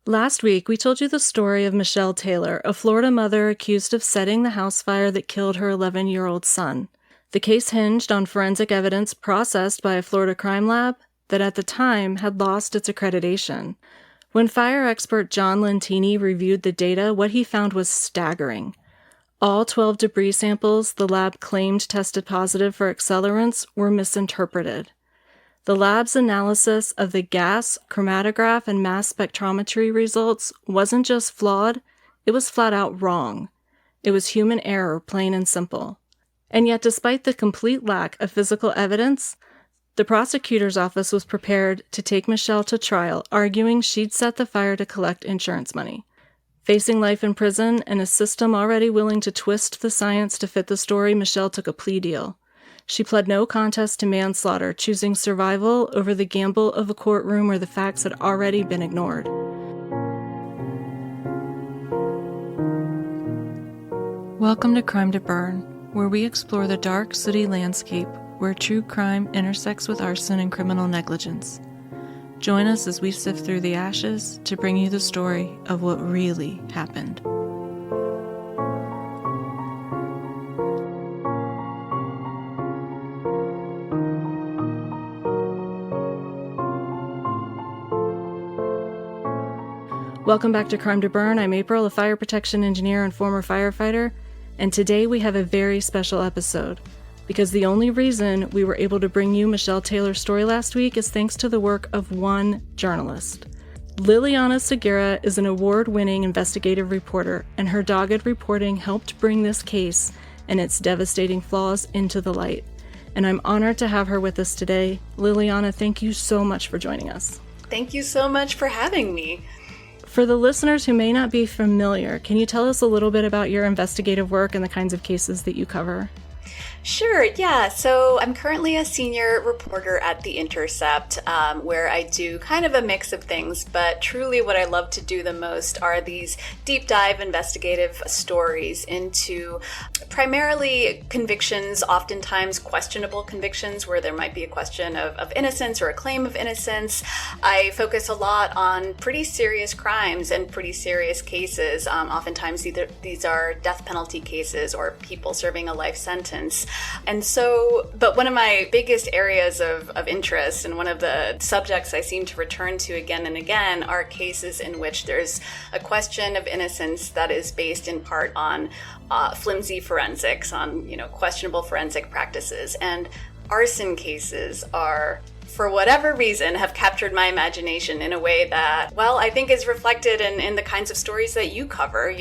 Last week, we told you the story of Michelle Taylor, a Florida mother accused of setting the house fire that killed her 11-year-old son. The case hinged on forensic evidence processed by a Florida crime lab that at the time had lost its accreditation. When fire expert John Lentini reviewed the data, what he found was staggering. All 12 debris samples the lab claimed tested positive for accelerants were misinterpreted. The lab's analysis of the gas, chromatograph, and mass spectrometry results wasn't just flawed, it was flat out wrong. It was human error, plain and simple. And yet, despite the complete lack of physical evidence, the prosecutor's office was prepared to take Michelle to trial, arguing she'd set the fire to collect insurance money. Facing life in prison and a system already willing to twist the science to fit the story, Michelle took a plea deal. She pled no contest to manslaughter, choosing survival over the gamble of a courtroom where the facts had already been ignored. Welcome to Crime to Burn, where we explore the dark city landscape where true crime intersects with arson and criminal negligence. Join us as we sift through the ashes to bring you the story of what really happened. Welcome back to Crime to Burn. I'm April, a fire protection engineer and former firefighter, and today we have a very special episode, because the only reason we were able to bring you Michelle Taylor's story last week is thanks to the work of one journalist. Liliana Segura is an award-winning investigative reporter, and her dogged reporting helped bring this case and its devastating flaws into the light. And I'm honored to have her with us today. Liliana, thank you so much for joining us. Thank you so much for having me. For the listeners who may not be familiar, can you tell us a little bit about your investigative work and the kinds of cases that you cover? Sure, yeah. So I'm currently a senior reporter at the Intercept, where I do kind of a mix of things, but truly what I love to do the most are these deep dive investigative stories into primarily convictions, oftentimes questionable convictions where there might be a question of innocence or a claim of innocence. I focus a lot on pretty serious crimes and pretty serious cases. Oftentimes these are death penalty cases or people serving a life sentence. And so, but one of my biggest areas of interest and one of the subjects I seem to return to again and again are cases in which there's a question of innocence that is based in part on flimsy forensics, on, questionable forensic practices. And arson cases are, for whatever reason, have captured my imagination in a way that, I think is reflected in the kinds of stories that you cover.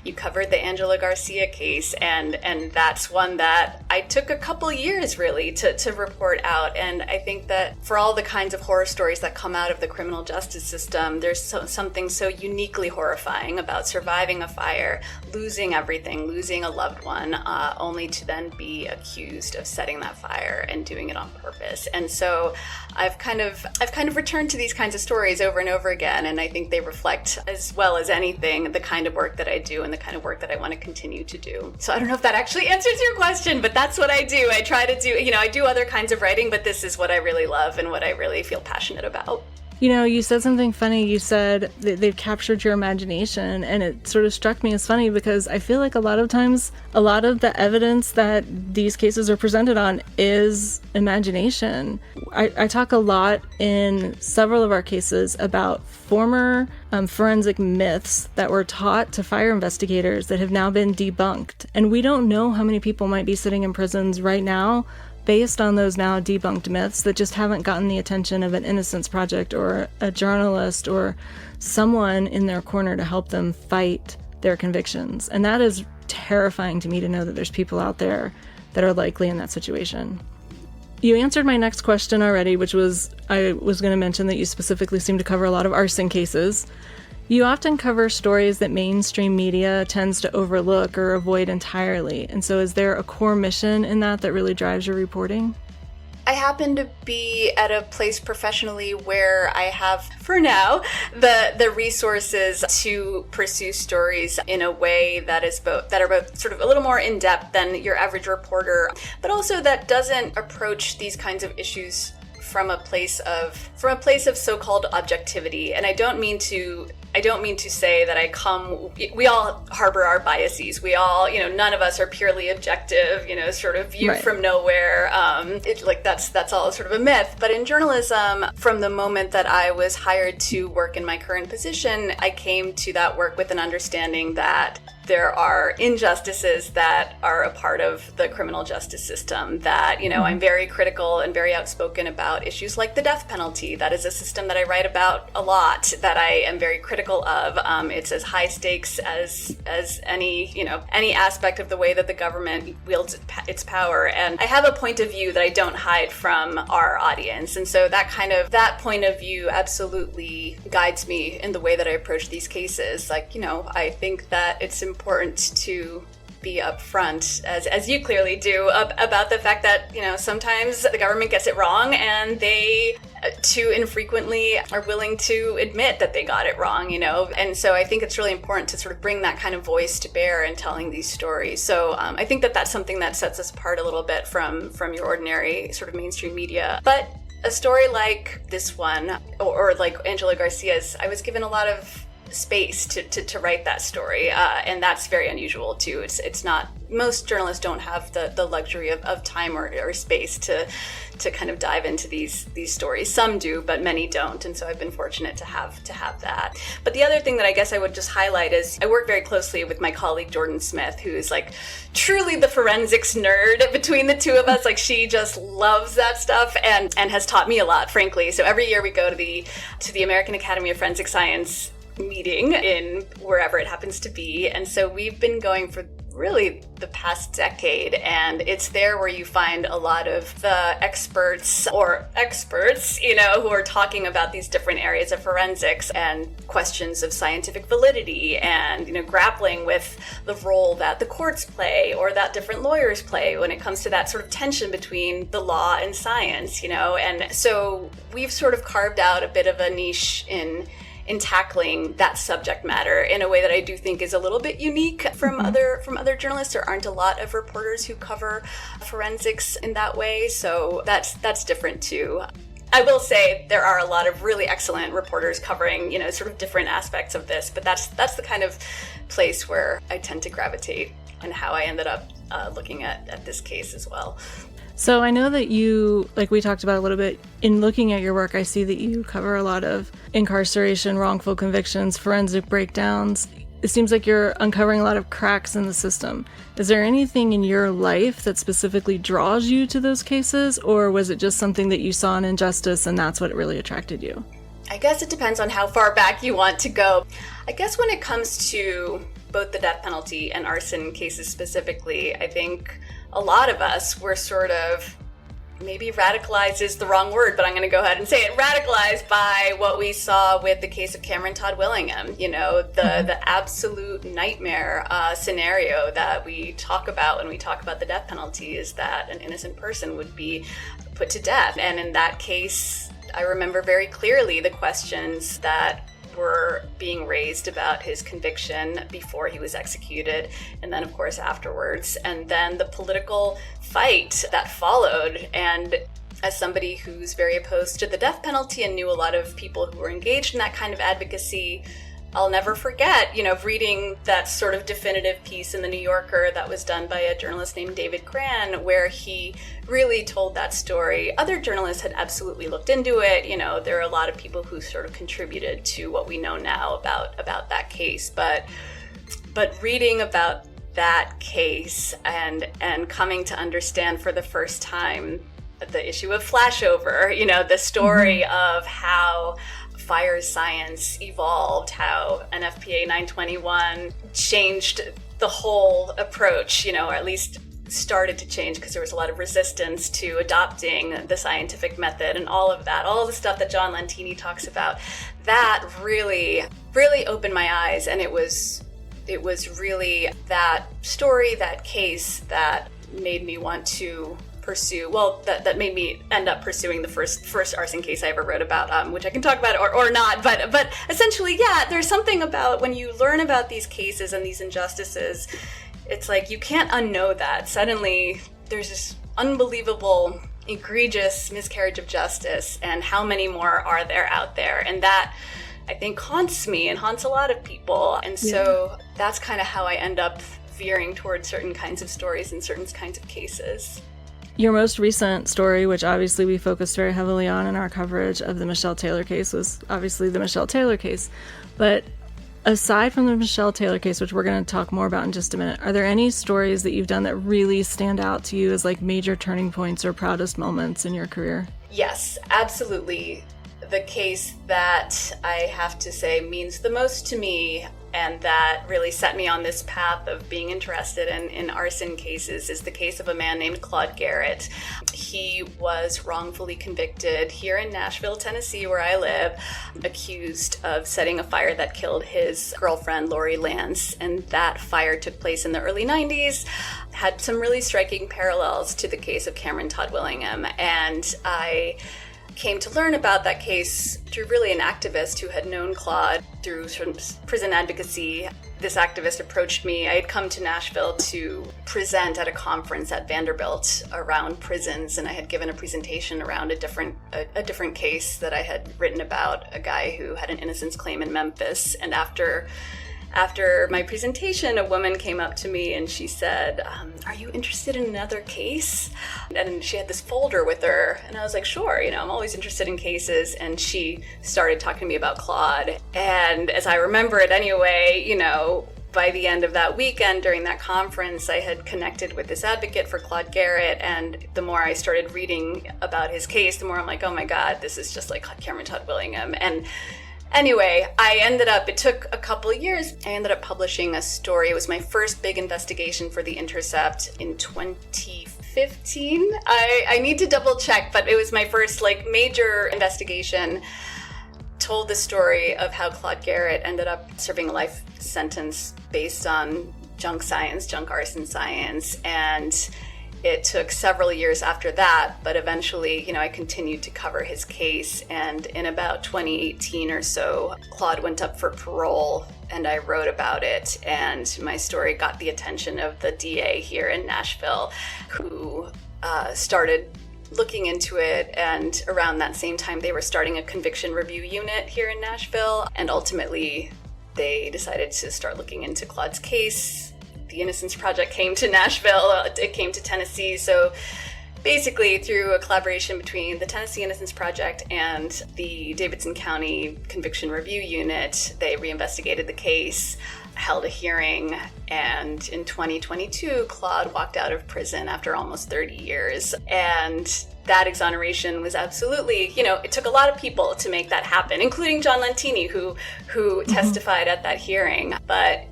You covered the Angela Garcia case, and that's one that I took a couple years really to report out. And I think that for all the kinds of horror stories that come out of the criminal justice system, there's something so uniquely horrifying about surviving a fire, losing everything, losing a loved one, only to then be accused of setting that fire and doing it on purpose. And so I've kind of returned to these kinds of stories over and over again, and I think they reflect, as well as anything, the kind of work that I do and the kind of work that I want to continue to do. So I don't know if that actually answers your question, but that's what I do. I try to do, I do other kinds of writing, but this is what I really love and what I really feel passionate about. You said something funny. You said that they've captured your imagination, and it sort of struck me as funny because I feel like a lot of times, a lot of the evidence that these cases are presented on is imagination. I talk a lot in several of our cases about former forensic myths that were taught to fire investigators that have now been debunked. And we don't know how many people might be sitting in prisons right now based on those now debunked myths that just haven't gotten the attention of an Innocence Project or a journalist or someone in their corner to help them fight their convictions. And that is terrifying to me, to know that there's people out there that are likely in that situation. You answered my next question already, which was, I was going to mention that you specifically seem to cover a lot of arson cases. You often cover stories that mainstream media tends to overlook or avoid entirely. And so is there a core mission in that really drives your reporting? I happen to be at a place professionally where I have, for now, the resources to pursue stories in a way that are both sort of a little more in-depth than your average reporter, but also that doesn't approach these kinds of issues from a place of so-called objectivity. And I don't mean to say that we all harbor our biases. We all, none of us are purely objective, sort of view from nowhere. That's all sort of a myth. But in journalism, from the moment that I was hired to work in my current position, I came to that work with an understanding that there are injustices that are a part of the criminal justice system, that, I'm very critical and very outspoken about issues like the death penalty. That is a system that I write about a lot, that I am very critical of. It's as high stakes as any aspect of the way that the government wields its power. And I have a point of view that I don't hide from our audience. And so that point of view absolutely guides me in the way that I approach these cases. I think that it's important to be upfront, as you clearly do, about the fact that, sometimes the government gets it wrong, and they too infrequently are willing to admit that they got it wrong, And so I think it's really important to sort of bring that kind of voice to bear in telling these stories. So I think that that's something that sets us apart a little bit from your ordinary sort of mainstream media. But a story like this one, or like Angela Garcia's, I was given a lot of space to write that story, and that's very unusual too. It's not, most journalists don't have the luxury of time or space to kind of dive into these stories. Some do, but many don't, and so I've been fortunate to have that. But the other thing that I guess I would just highlight is I work very closely with my colleague Jordan Smith, who is like truly the forensics nerd between the two of us. Like, she just loves that stuff and has taught me a lot, frankly. So every year we go to the American Academy of Forensic Science meeting in wherever it happens to be. And so we've been going for really the past decade, and it's there where you find a lot of the experts, who are talking about these different areas of forensics and questions of scientific validity, and grappling with the role that the courts play or that different lawyers play when it comes to that sort of tension between the law and science, And so we've sort of carved out a bit of a niche in tackling that subject matter in a way that I do think is a little bit unique from other journalists. There aren't a lot of reporters who cover forensics in that way, so that's different too. I will say there are a lot of really excellent reporters covering, sort of different aspects of this, but that's the kind of place where I tend to gravitate, and how I ended up looking at this case as well. So I know that you, like we talked about a little bit, in looking at your work, I see that you cover a lot of incarceration, wrongful convictions, forensic breakdowns. It seems like you're uncovering a lot of cracks in the system. Is there anything in your life that specifically draws you to those cases, or was it just something that you saw in injustice and that's what really attracted you? I guess it depends on how far back you want to go. I guess when it comes to both the death penalty and arson cases specifically, I think a lot of us were sort of, maybe radicalized is the wrong word, but I'm going to go ahead and say it, radicalized by what we saw with the case of Cameron Todd Willingham, the absolute nightmare scenario that we talk about when we talk about the death penalty, is that an innocent person would be put to death. And in that case, I remember very clearly the questions that were being raised about his conviction before he was executed, and then of course afterwards, and then the political fight that followed. And as somebody who's very opposed to the death penalty and knew a lot of people who were engaged in that kind of advocacy, I'll never forget, reading that sort of definitive piece in the New Yorker that was done by a journalist named David Gran, where he really told that story. Other journalists had absolutely looked into it. There are a lot of people who sort of contributed to what we know now about that case. But reading about that case and coming to understand for the first time the issue of flashover, the story of how fire science evolved, how NFPA 921 changed the whole approach, or at least started to change, because there was a lot of resistance to adopting the scientific method, and all of the stuff that John Lentini talks about. That really, really opened my eyes, and it was really that story, that case, that made me want to pursue, that made me end up pursuing the first arson case I ever wrote about, which I can talk about or not, but essentially, yeah, there's something about when you learn about these cases and these injustices, it's like you can't unknow that. Suddenly there's this unbelievable egregious miscarriage of justice, and how many more are there out there? And that, I think, haunts me and haunts a lot of people. And so that's kind of how I end up veering towards certain kinds of stories and certain kinds of cases. Your most recent story, which obviously we focused very heavily on in our coverage of the Michelle Taylor case, was obviously the Michelle Taylor case. But aside from the Michelle Taylor case, which we're going to talk more about in just a minute, are there any stories that you've done that really stand out to you as like major turning points or proudest moments in your career? Yes, absolutely. The case that I have to say means the most to me and that really set me on this path of being interested in arson cases is the case of a man named Claude Garrett. He was wrongfully convicted here in Nashville, Tennessee, where I live, accused of setting a fire that killed his girlfriend, Lori Lance. And that fire took place in the early 90s, had some really striking parallels to the case of Cameron Todd Willingham. And I came to learn about that case through really an activist who had known Claude through sort of prison advocacy. This activist approached me. I had come to Nashville to present at a conference at Vanderbilt around prisons, and I had given a presentation around a different case that I had written about, a guy who had an innocence claim in Memphis. And after my presentation, a woman came up to me and she said, "Are you interested in another case?" And she had this folder with her. And I was like, sure, I'm always interested in cases. And she started talking to me about Claude. And as I remember it anyway, by the end of that weekend during that conference, I had connected with this advocate for Claude Garrett. And the more I started reading about his case, the more I'm like, oh my God, this is just like Cameron Todd Willingham. And anyway, it took a couple of years. I ended up publishing a story. It was my first big investigation for the Intercept in 2015. I need to double check, but it was my first major investigation. Told the story of how Claude Garrett ended up serving a life sentence based on junk arson science. And it took several years after that, but eventually, I continued to cover his case. And in about 2018 or so, Claude went up for parole, and I wrote about it. And my story got the attention of the DA here in Nashville, who started looking into it. And around that same time, they were starting a conviction review unit here in Nashville. And ultimately, they decided to start looking into Claude's case. The Innocence Project came to Nashville, it came to Tennessee. So basically through a collaboration between the Tennessee Innocence Project and the Davidson County Conviction Review Unit, they reinvestigated the case, held a hearing, and in 2022, Claude walked out of prison after almost 30 years. And that exoneration was absolutely, it took a lot of people to make that happen, including John Lentini, who testified at that hearing. But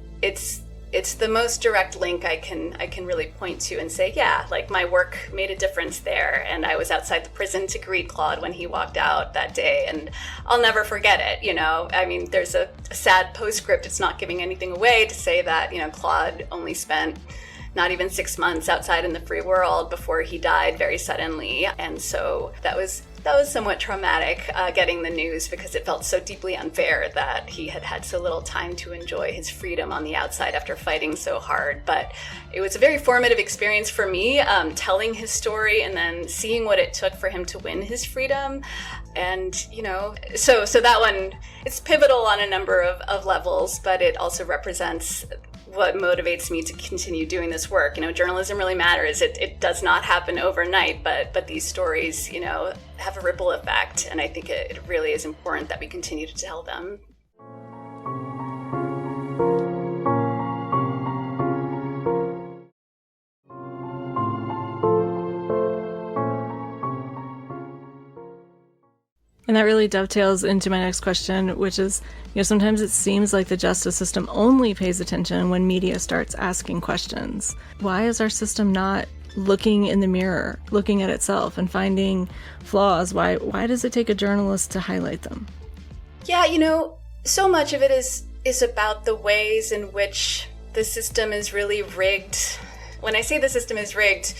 it's the most direct link I can really point to and say, yeah, my work made a difference there. And I was outside the prison to greet Claude when he walked out that day. And I'll never forget it, there's a sad postscript. It's not giving anything away to say that, Claude only spent not even 6 months outside in the free world before he died very suddenly. And so that was somewhat traumatic, getting the news, because it felt so deeply unfair that he had had so little time to enjoy his freedom on the outside after fighting so hard. But it was a very formative experience for me, telling his story and then seeing what it took for him to win his freedom. And, so that one, it's pivotal on a number of levels, but it also represents what motivates me to continue doing this work. Journalism really matters. It does not happen overnight, but these stories, have a ripple effect. And I think it really is important that we continue to tell them. And that really dovetails into my next question, which is, sometimes it seems like the justice system only pays attention when media starts asking questions. Why is our system not looking in the mirror, looking at itself and finding flaws? Why does it take a journalist to highlight them? Yeah, so much of it is about the ways in which the system is really rigged. When I say the system is rigged,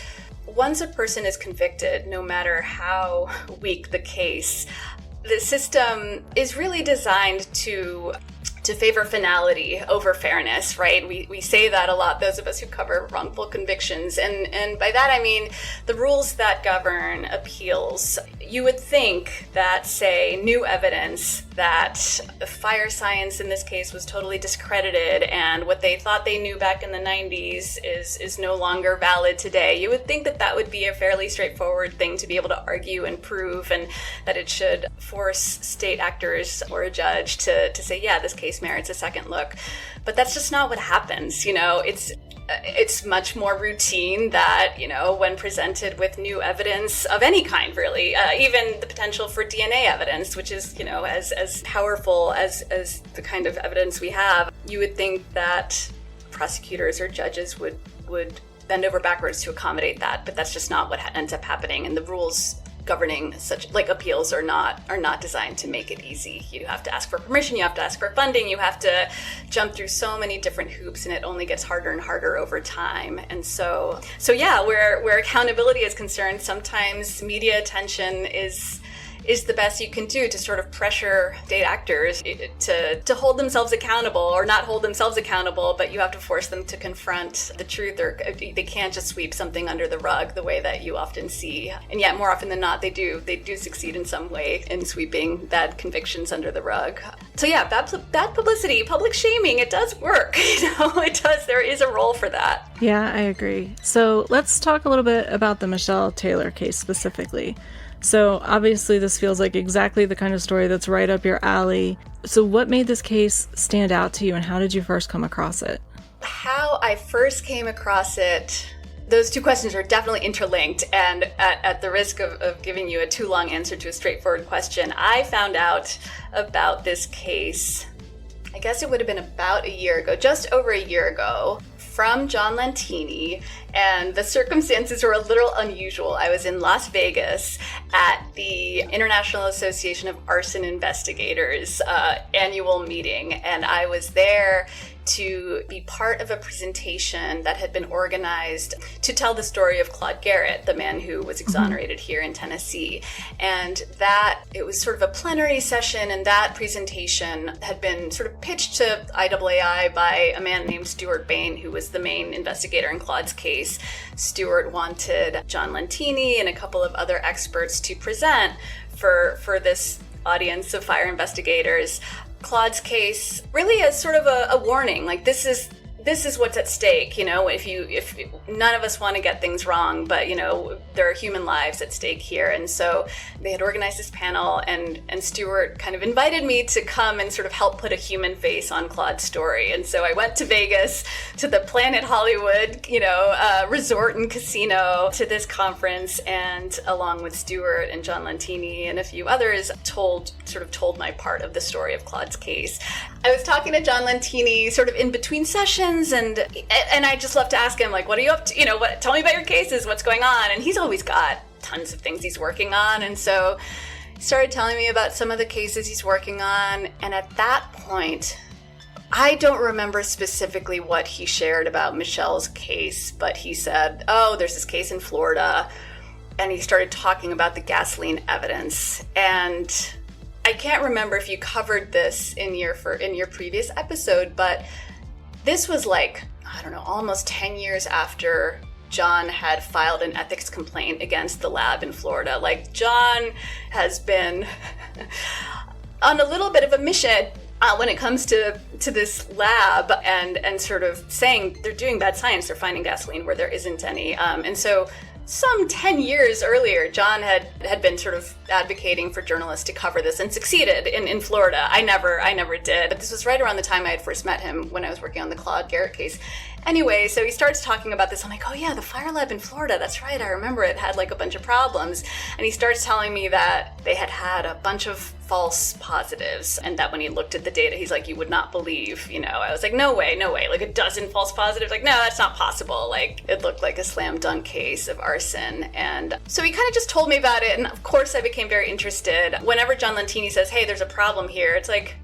once a person is convicted, no matter how weak the case, the system is really designed to to favor finality over fairness, right? We say that a lot, those of us who cover wrongful convictions. And by that, I mean the rules that govern appeals. You would think that, say, new evidence that fire science in this case was totally discredited and what they thought they knew back in the 90s is no longer valid today. You would think that that would be a fairly straightforward thing to be able to argue and prove, and that it should force state actors or a judge to say, yeah, this case merits a second look. But that's just not what happens. It's much more routine that, when presented with new evidence of any kind, really, even the potential for DNA evidence, which is, as powerful as the kind of evidence we have, you would think that prosecutors or judges would bend over backwards to accommodate that. But that's just not what ends up happening. And the rules governing such appeals are not designed to make it easy. You have to ask for permission, you have to ask for funding, you have to jump through so many different hoops, and it only gets harder and harder over time. And so yeah, where accountability is concerned, sometimes media attention is the best you can do to sort of pressure state actors to hold themselves accountable, or not hold themselves accountable, but you have to force them to confront the truth, or they can't just sweep something under the rug the way that you often see. And yet more often than not, they do succeed in some way in sweeping bad convictions under the rug. So yeah, bad publicity, public shaming, it does work. It does. There is a role for that. Yeah, I agree. So let's talk a little bit about the Michelle Taylor case specifically. So obviously this feels like exactly the kind of story that's right up your alley. So what made this case stand out to you, and how did you first come across it? How I first came across it, those two questions are definitely interlinked, and at the risk of giving you a too long answer to a straightforward question, I found out about this case, I guess it would have been about a year ago, just over a year ago, from John Lantini, and the circumstances were a little unusual. I was in Las Vegas at the International Association of Arson Investigators annual meeting, and I was there to be part of a presentation that had been organized to tell the story of Claude Garrett, the man who was exonerated here in Tennessee. And that, it was sort of a plenary session, and that presentation had been sort of pitched to IAAI by a man named Stuart Bain, who was the main investigator in Claude's case. Stuart wanted John Lantini and a couple of other experts to present for this audience of fire investigators Claude's case really as sort of a warning, like this is what's at stake, if none of us want to get things wrong, but there are human lives at stake here. And so they had organized this panel, and Stuart kind of invited me to come and sort of help put a human face on Claude's story. And so I went to Vegas, to the Planet Hollywood, resort and casino, to this conference, and along with Stuart and John Lantini and a few others, told my part of the story of Claude's case. I was talking to John Lantini sort of in between sessions, and I just love to ask him, like, what are you up to? Tell me about your cases, what's going on? And he's always got tons of things he's working on. And so he started telling me about some of the cases he's working on. And at that point, I don't remember specifically what he shared about Michelle's case, but he said, oh, there's this case in Florida. And he started talking about the gasoline evidence. And I can't remember if you covered this in your previous episode, but this was almost 10 years after John had filed an ethics complaint against the lab in Florida. Like, John has been on a little bit of a mission when it comes to this lab and sort of saying they're doing bad science, they're finding gasoline where there isn't any. And so some 10 years earlier, John had been sort of advocating for journalists to cover this and succeeded in Florida. I never did. But this was right around the time I had first met him when I was working on the Claude Garrett case. Anyway, so he starts talking about this. I'm like, oh yeah, the fire lab in Florida. That's right. I remember it had like a bunch of problems. And he starts telling me that they had a bunch of false positives, and that when he looked at the data, he's like, you would not believe, I was like, no way, like a dozen false positives. Like, no, that's not possible. Like, it looked like a slam dunk case of arson. And so he kind of just told me about it. And of course I became very interested. Whenever John Lantini says, hey, there's a problem here, it's like,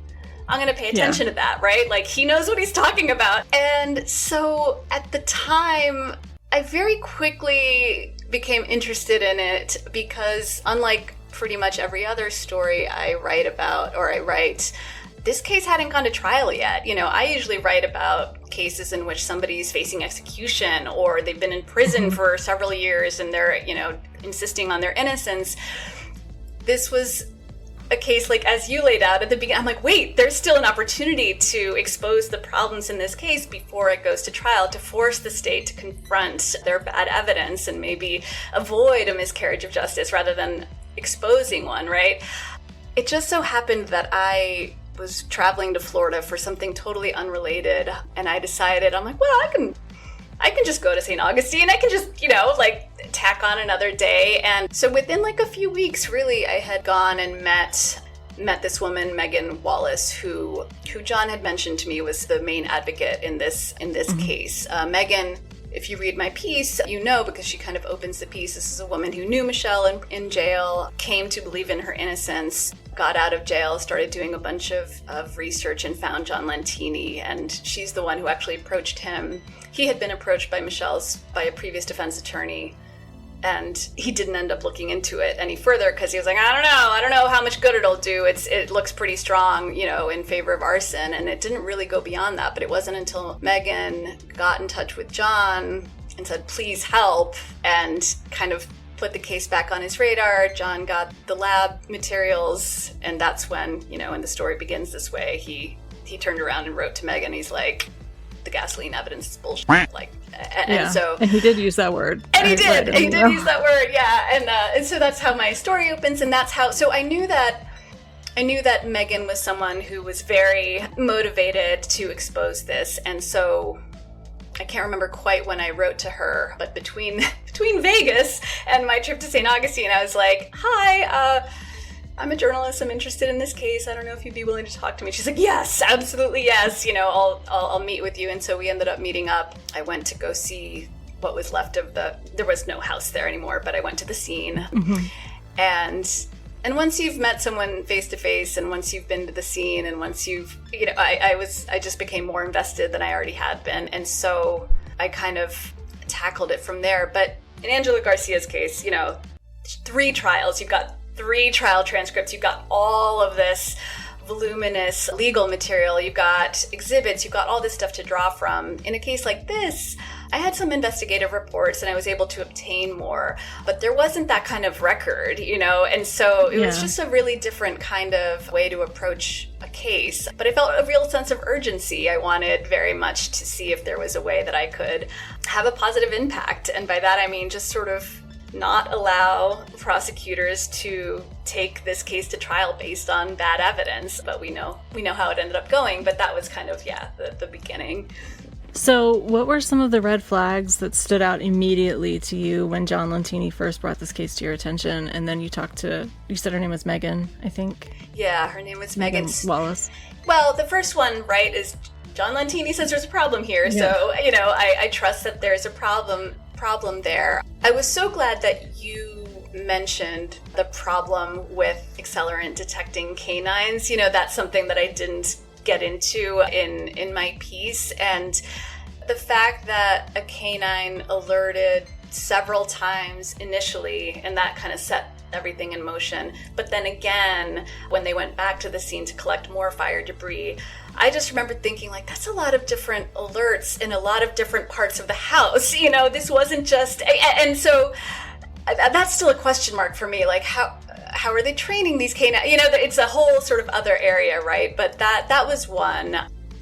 I'm going to pay attention to that, right? Like, he knows what he's talking about. And so at the time, I very quickly became interested in it because, unlike pretty much every other story I write about, this case hadn't gone to trial yet. I usually write about cases in which somebody's facing execution or they've been in prison for several years and they're, insisting on their innocence. This was a case, like, as you laid out at the beginning, I'm like, wait, there's still an opportunity to expose the problems in this case before it goes to trial, to force the state to confront their bad evidence and maybe avoid a miscarriage of justice rather than exposing one, right? It just so happened that I was traveling to Florida for something totally unrelated, and I decided, I'm like, well, I can just go to St. Augustine. I can just, tack on another day. And so within like a few weeks, really, I had gone and met this woman, Megan Wallace, who John had mentioned to me was the main advocate in this case. Megan, if you read my piece, because she kind of opens the piece, this is a woman who knew Michelle in jail, came to believe in her innocence, got out of jail, started doing a bunch of research and found John Lentini, and she's the one who actually approached him. He had been approached by a previous defense attorney, and he didn't end up looking into it any further because he was like, I don't know how much good it'll do. It looks pretty strong, in favor of arson, and it didn't really go beyond that. But it wasn't until Megan got in touch with John and said, please help, and kind of put the case back on his radar. John got the lab materials, and that's when, and the story begins this way. He turned around and wrote to Megan. He's like, the gasoline evidence is bullshit. And he did use that word. And he did use that word, yeah. And so that's how my story opens, and that's how. So I knew that Megan was someone who was very motivated to expose this, and so I can't remember quite when I wrote to her, but between Vegas and my trip to St. Augustine, I was like, hi, I'm a journalist. I'm interested in this case. I don't know if you'd be willing to talk to me. She's like, yes, absolutely, yes. I'll meet with you. And so we ended up meeting up. I went to go see what was left of there was no house there anymore, but I went to the scene. And once you've met someone face to face, and once you've been to the scene, and once you've, I just became more invested than I already had been. And so I kind of tackled it from there. But in Angela Garcia's case, 3 trials, you've got 3 trial transcripts, you've got all of this voluminous legal material, you've got exhibits, you've got all this stuff to draw from. In a case like this, I had some investigative reports and I was able to obtain more, but there wasn't that kind of record, and so it was just a really different kind of way to approach a case. But I felt a real sense of urgency. I wanted very much to see if there was a way that I could have a positive impact, and by that I mean just sort of not allow prosecutors to take this case to trial based on bad evidence. But we know how it ended up going, but that was kind of, the beginning. So what were some of the red flags that stood out immediately to you when John Lentini first brought this case to your attention? And then you said her name was Megan, I think? Yeah, her name was Megan Wallace. Well, the first one, right, is John Lentini says there's a problem here. Yeah. So, I trust that there's a problem there. I was so glad that you mentioned the problem with accelerant detecting canines. That's something that I didn't get into in my piece. And the fact that a canine alerted several times initially, and that kind of set everything in motion. But then again, when they went back to the scene to collect more fire debris, I just remember thinking, like, that's a lot of different alerts in a lot of different parts of the house. This wasn't just, and so that's still a question mark for me. Like, how are they training these canines? It's a whole sort of other area, right? But that was one.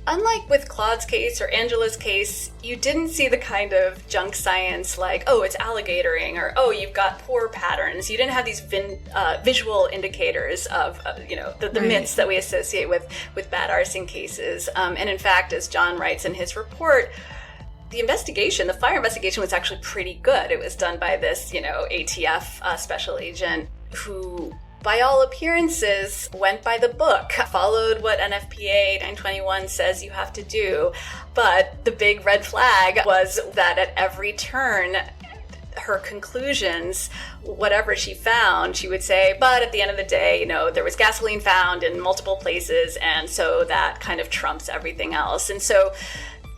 Unlike with Claude's case or Angela's case, you didn't see the kind of junk science like, oh, it's alligatoring, or, oh, you've got pore patterns. You didn't have these visual indicators of the right. myths that we associate with bad arson cases. And in fact, as John writes in his report, the fire investigation was actually pretty good. It was done by this, ATF special agent who, by all appearances, went by the book, followed what NFPA 921 says you have to do. But the big red flag was that at every turn, her conclusions, whatever she found, she would say, but at the end of the day, there was gasoline found in multiple places, and so that kind of trumps everything else. And so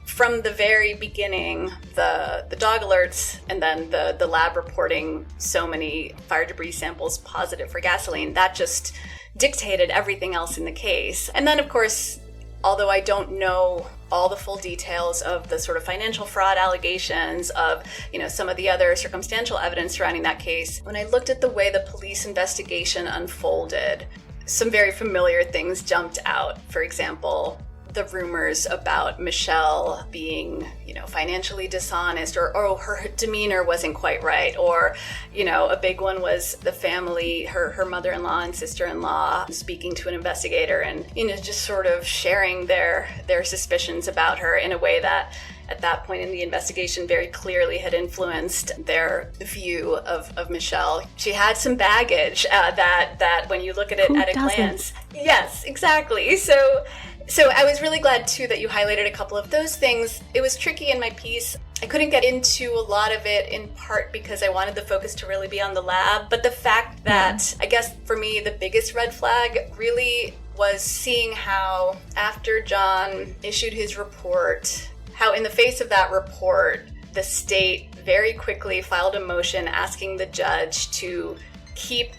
from the very beginning, the dog alerts and then the lab reporting so many fire debris samples positive for gasoline, that just dictated everything else in the case. And then, of course, although I don't know all the full details of the sort of financial fraud allegations of, some of the other circumstantial evidence surrounding that case, when I looked at the way the police investigation unfolded, some very familiar things jumped out. For example, the rumors about Michelle being, financially dishonest, or her demeanor wasn't quite right. Or, a big one was the family, her mother-in-law and sister-in-law speaking to an investigator and, just sort of sharing their suspicions about her in a way that at that point in the investigation very clearly had influenced their view of Michelle. She had some baggage that when you look at it at a glance. Yes, exactly. So I was really glad, too, that you highlighted a couple of those things. It was tricky in my piece. I couldn't get into a lot of it in part because I wanted the focus to really be on the lab. But the fact that, I guess for me, the biggest red flag really was seeing how after John issued his report, how in the face of that report, the state very quickly filed a motion asking the judge to keep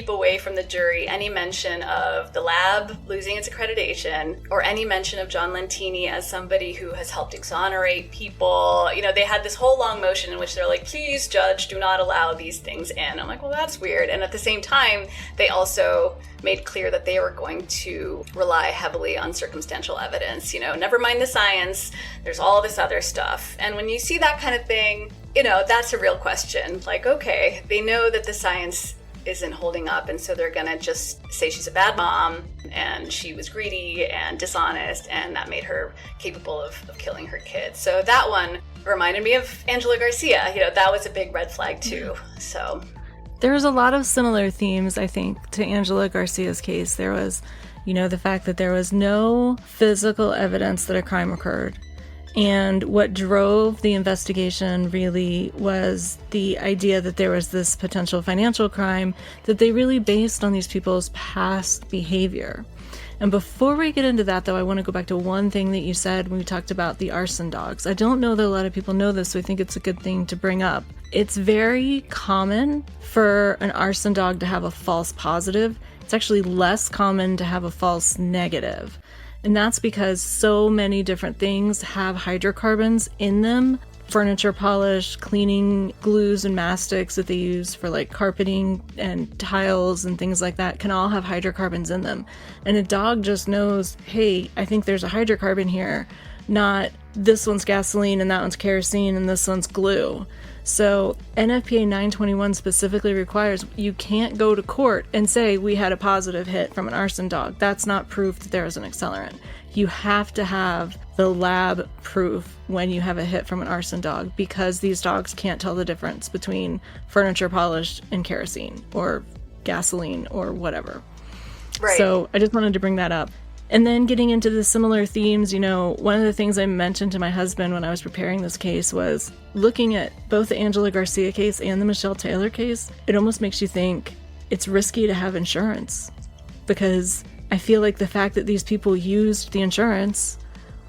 away from the jury any mention of the lab losing its accreditation or any mention of John Lentini as somebody who has helped exonerate people. They had this whole long motion in which they're like, please, judge, do not allow these things in. I'm like, well, that's weird. And at the same time, they also made clear that they were going to rely heavily on circumstantial evidence. Never mind the science, there's all this other stuff. And when you see that kind of thing, that's a real question. Like, okay, they know that the science isn't holding up, and so they're gonna just say she's a bad mom and she was greedy and dishonest and that made her capable of killing her kids. So that one reminded me of Angela Garcia. That was a big red flag too. So there's a lot of similar themes, I think, to Angela Garcia's case. There was, the fact that there was no physical evidence that a crime occurred. And what drove the investigation really was the idea that there was this potential financial crime that they really based on these people's past behavior. And before we get into that, though, I want to go back to one thing that you said when we talked about the arson dogs. I don't know that a lot of people know this, so I think it's a good thing to bring up. It's very common for an arson dog to have a false positive. It's actually less common to have a false negative. And that's because so many different things have hydrocarbons in them. Furniture polish, cleaning glues and mastics that they use for like carpeting and tiles and things like that can all have hydrocarbons in them. And a dog just knows, hey, I think there's a hydrocarbon here, not this one's gasoline and that one's kerosene and this one's glue. So NFPA 921 specifically requires you can't go to court and say we had a positive hit from an arson dog. That's not proof that there is an accelerant. You have to have the lab proof when you have a hit from an arson dog because these dogs can't tell the difference between furniture polish and kerosene or gasoline or whatever. Right. So I just wanted to bring that up. And then getting into the similar themes, one of the things I mentioned to my husband when I was preparing this case was looking at both the Angela Garcia case and the Michelle Taylor case. It almost makes you think it's risky to have insurance because I feel like the fact that these people used the insurance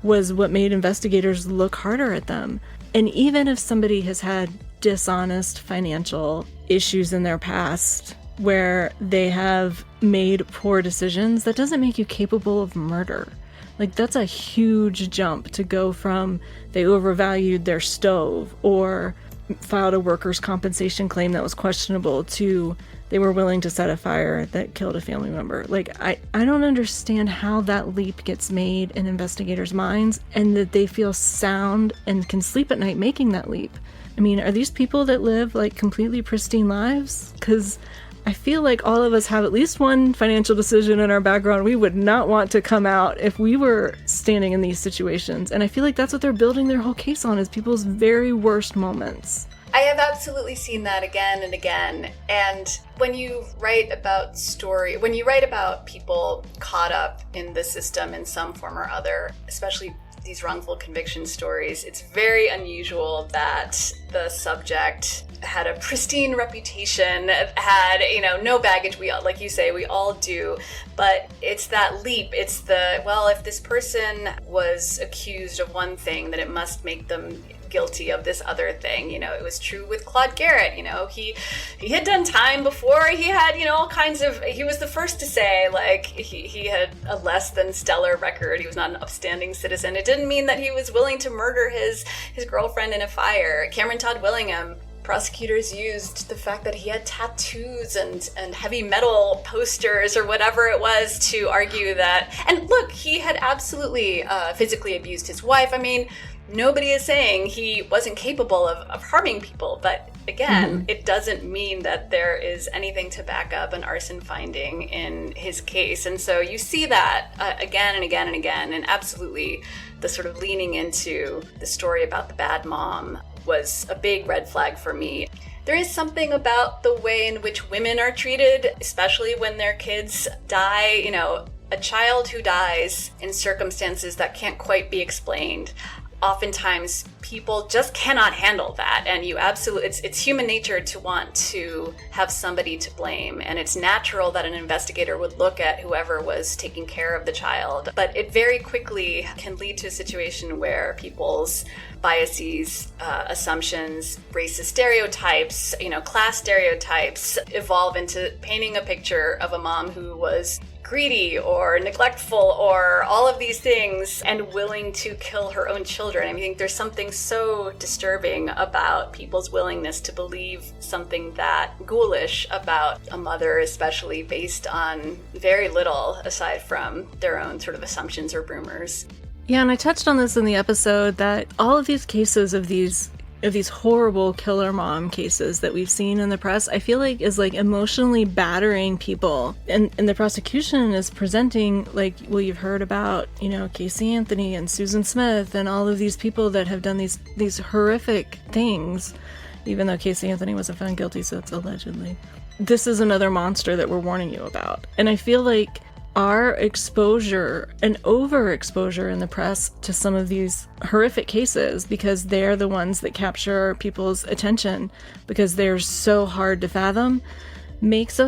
was what made investigators look harder at them. And even if somebody has had dishonest financial issues in their past, where they have made poor decisions, that doesn't make you capable of murder. Like, that's a huge jump to go from they overvalued their stove or filed a workers' compensation claim that was questionable to they were willing to set a fire that killed a family member. Like, I don't understand how that leap gets made in investigators' minds and that they feel sound and can sleep at night making that leap. I mean, are these people that live like completely pristine lives? Because I feel like all of us have at least one financial decision in our background we would not want to come out if we were standing in these situations. And I feel like that's what they're building their whole case on, is people's very worst moments. I have absolutely seen that again and again. And when you write about people caught up in the system in some form or other, especially these wrongful conviction stories, it's very unusual that the subject had a pristine reputation, had, no baggage. We all, like you say, we all do. But it's that leap. It's if this person was accused of one thing, then it must make them guilty of this other thing. It was true with Claude Garrett. He had done time before. He had, all kinds of, he was the first to say, like, he had a less than stellar record. He was not an upstanding citizen. It didn't mean that he was willing to murder his girlfriend in a fire. Cameron Todd Willingham, prosecutors used the fact that he had tattoos and heavy metal posters or whatever it was to argue that, and look, he had absolutely physically abused his wife. I mean, nobody is saying he wasn't capable of harming people, but again, it doesn't mean that there is anything to back up an arson finding in his case. And so you see that again and again and again, and absolutely the sort of leaning into the story about the bad mom was a big red flag for me. There is something about the way in which women are treated, especially when their kids die. A child who dies in circumstances that can't quite be explained. Oftentimes people just cannot handle that, and it's human nature to want to have somebody to blame, and it's natural that an investigator would look at whoever was taking care of the child, but it very quickly can lead to a situation where people's biases, assumptions, racist stereotypes, class stereotypes evolve into painting a picture of a mom who was greedy or neglectful or all of these things and willing to kill her own children. I think there's something so disturbing about people's willingness to believe something that ghoulish about a mother, especially based on very little aside from their own sort of assumptions or rumors. Yeah, and I touched on this in the episode that all of these cases of these horrible killer mom cases that we've seen in the press, I feel like is like emotionally battering people. And the prosecution is presenting like, well, you've heard about, Casey Anthony and Susan Smith and all of these people that have done these horrific things, even though Casey Anthony wasn't found guilty, so it's allegedly. This is another monster that we're warning you about. And I feel like our exposure and overexposure in the press to some of these horrific cases, because they're the ones that capture people's attention because they're so hard to fathom, makes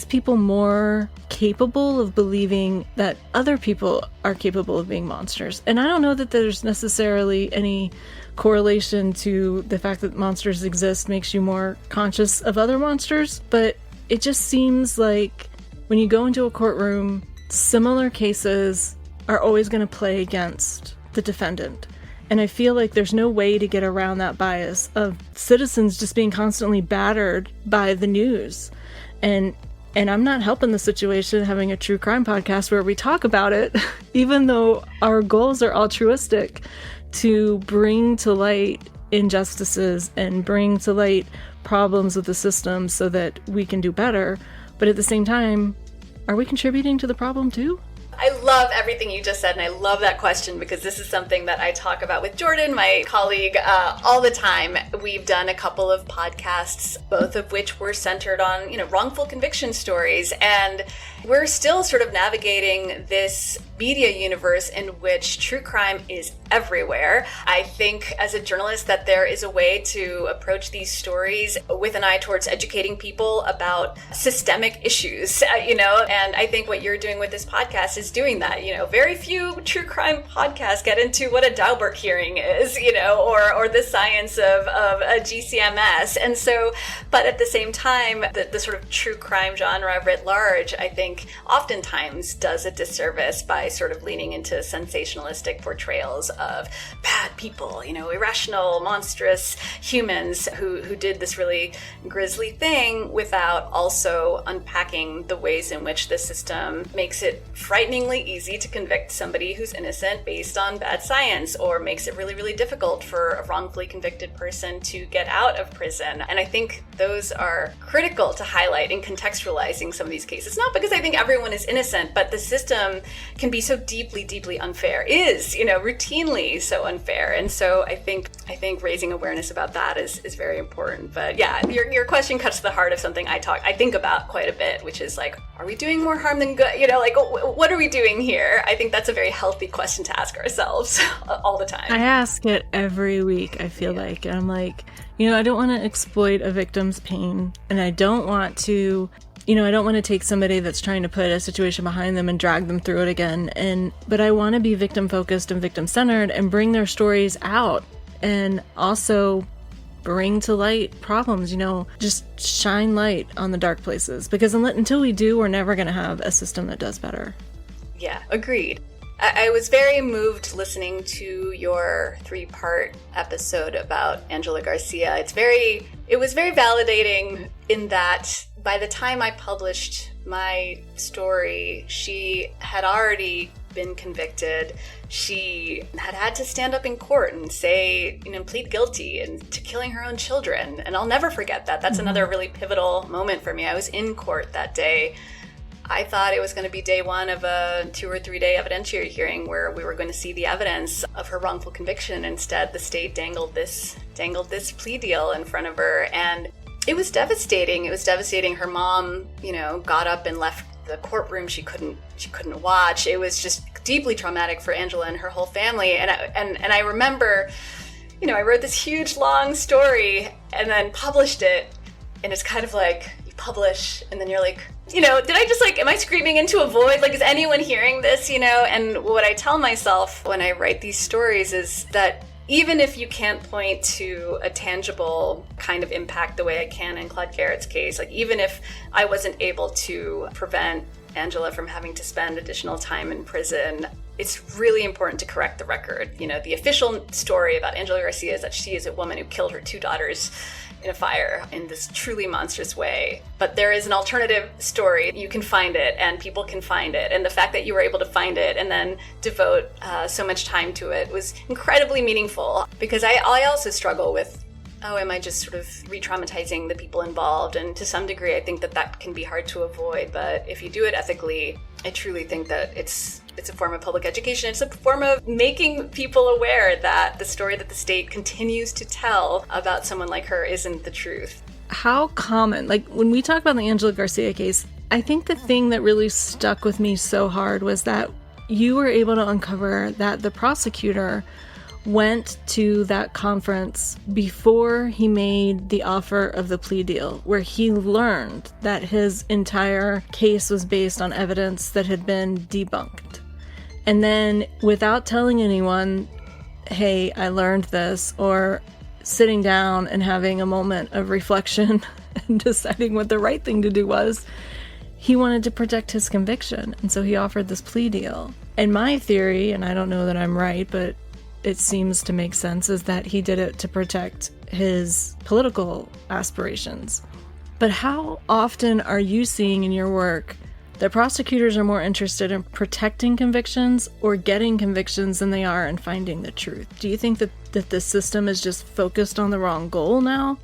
people more capable of believing that other people are capable of being monsters. And I don't know that there's necessarily any correlation to the fact that monsters exist makes you more conscious of other monsters, but it just seems like when you go into a courtroom, similar cases are always going to play against the defendant. And I feel like there's no way to get around that bias of citizens just being constantly battered by the news. And I'm not helping the situation having a true crime podcast where we talk about it, even though our goals are altruistic, to bring to light injustices and bring to light problems with the system so that we can do better. But at the same time, are we contributing to the problem too? I love everything you just said, and I love that question because this is something that I talk about with Jordan, my colleague, all the time. We've done a couple of podcasts, both of which were centered on, wrongful conviction stories, and we're still sort of navigating this media universe in which true crime is everywhere. I think as a journalist that there is a way to approach these stories with an eye towards educating people about systemic issues, and I think what you're doing with this podcast is doing that. Very few true crime podcasts get into what a Daubert hearing is, or the science of a GCMS. And so, but at the same time, the sort of true crime genre writ large, I think oftentimes does a disservice by sort of leaning into sensationalistic portrayals of bad people, irrational, monstrous humans who did this really grisly thing without also unpacking the ways in which the system makes it frighteningly easy to convict somebody who's innocent based on bad science, or makes it really, really difficult for a wrongfully convicted person to get out of prison. And I think those are critical to highlight in contextualizing some of these cases. Not because I I think everyone is innocent, but the system can be so deeply, deeply unfair, is, routinely so unfair. And so I think raising awareness about that is very important. But yeah, your question cuts to the heart of something I think about quite a bit, which is like, are we doing more harm than good? What are we doing here? I think that's a very healthy question to ask ourselves all the time. I ask it every week, I feel like. And I'm like, I don't want to exploit a victim's pain, and I don't want to take somebody that's trying to put a situation behind them and drag them through it again. But I want to be victim focused and victim centered and bring their stories out, and also bring to light problems, just shine light on the dark places, because until we do, we're never going to have a system that does better. Yeah, agreed. I was very moved listening to your 3-part episode about Angela Garcia. It was very validating in that by the time I published my story, she had already been convicted. She had to stand up in court and say, plead guilty and to killing her own children. And I'll never forget that. That's another really pivotal moment for me. I was in court that day. I thought it was going to be day one of a 2 or 3 day evidentiary hearing where we were going to see the evidence of her wrongful conviction. Instead, the state dangled this plea deal in front of her, and it was devastating. It was devastating. Her mom, got up and left the courtroom. She couldn't watch. It was just deeply traumatic for Angela and her whole family. And I remember, I wrote this huge long story and then published it, and it's kind of like you publish and then you're like, did I just am I screaming into a void? Is anyone hearing this, And what I tell myself when I write these stories is that even if you can't point to a tangible kind of impact the way I can in Claude Garrett's case, even if I wasn't able to prevent Angela from having to spend additional time in prison, it's really important to correct the record. The official story about Angela Garcia is that she is a woman who killed her 2 daughters in a fire in this truly monstrous way. But there is an alternative story. You can find it, and people can find it. And the fact that you were able to find it and then devote so much time to it was incredibly meaningful, because I also struggle with, am I just sort of re-traumatizing the people involved? And to some degree, I think that can be hard to avoid. But if you do it ethically, I truly think that it's a form of public education. It's a form of making people aware that the story that the state continues to tell about someone like her isn't the truth. How common, when we talk about the Angela Garcia case, I think the thing that really stuck with me so hard was that you were able to uncover that the prosecutor went to that conference before he made the offer of the plea deal, where he learned that his entire case was based on evidence that had been debunked. And then, without telling anyone, hey, I learned this, or sitting down and having a moment of reflection and deciding what the right thing to do was, he wanted to protect his conviction. And so he offered this plea deal. And my theory, and I don't know that I'm right, but it seems to make sense, is that he did it to protect his political aspirations. But how often are you seeing in your work that prosecutors are more interested in protecting convictions or getting convictions than they are in finding the truth? Do you think that the system is just focused on the wrong goal now?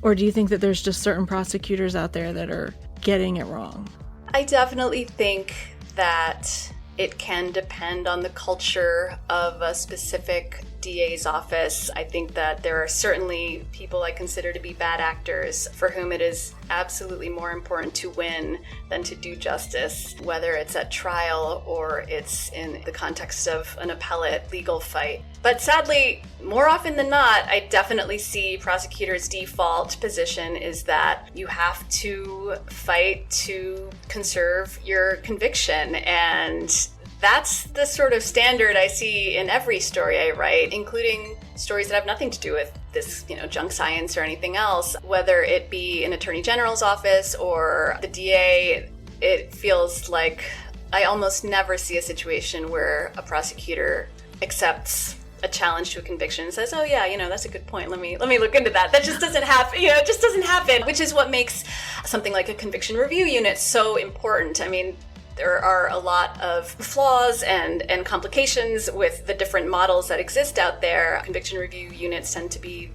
Or do you think that there's just certain prosecutors out there that are getting it wrong? I definitely think that it can depend on the culture of a specific DA's office. I think that there are certainly people I consider to be bad actors for whom it is absolutely more important to win than to do justice, whether it's at trial or it's in the context of an appellate legal fight. But sadly, more often than not, I definitely see prosecutors' default position is that you have to fight to conserve your conviction. And that's the sort of standard I see in every story I write, including stories that have nothing to do with this, junk science or anything else. Whether it be an attorney general's office or the DA, it feels like I almost never see a situation where a prosecutor accepts a challenge to a conviction and says, oh yeah, that's a good point. Let me look into that. That just doesn't happen. It just doesn't happen, which is what makes something like a conviction review unit so important. I mean, there are a lot of flaws and complications with the different models that exist out there. Conviction review units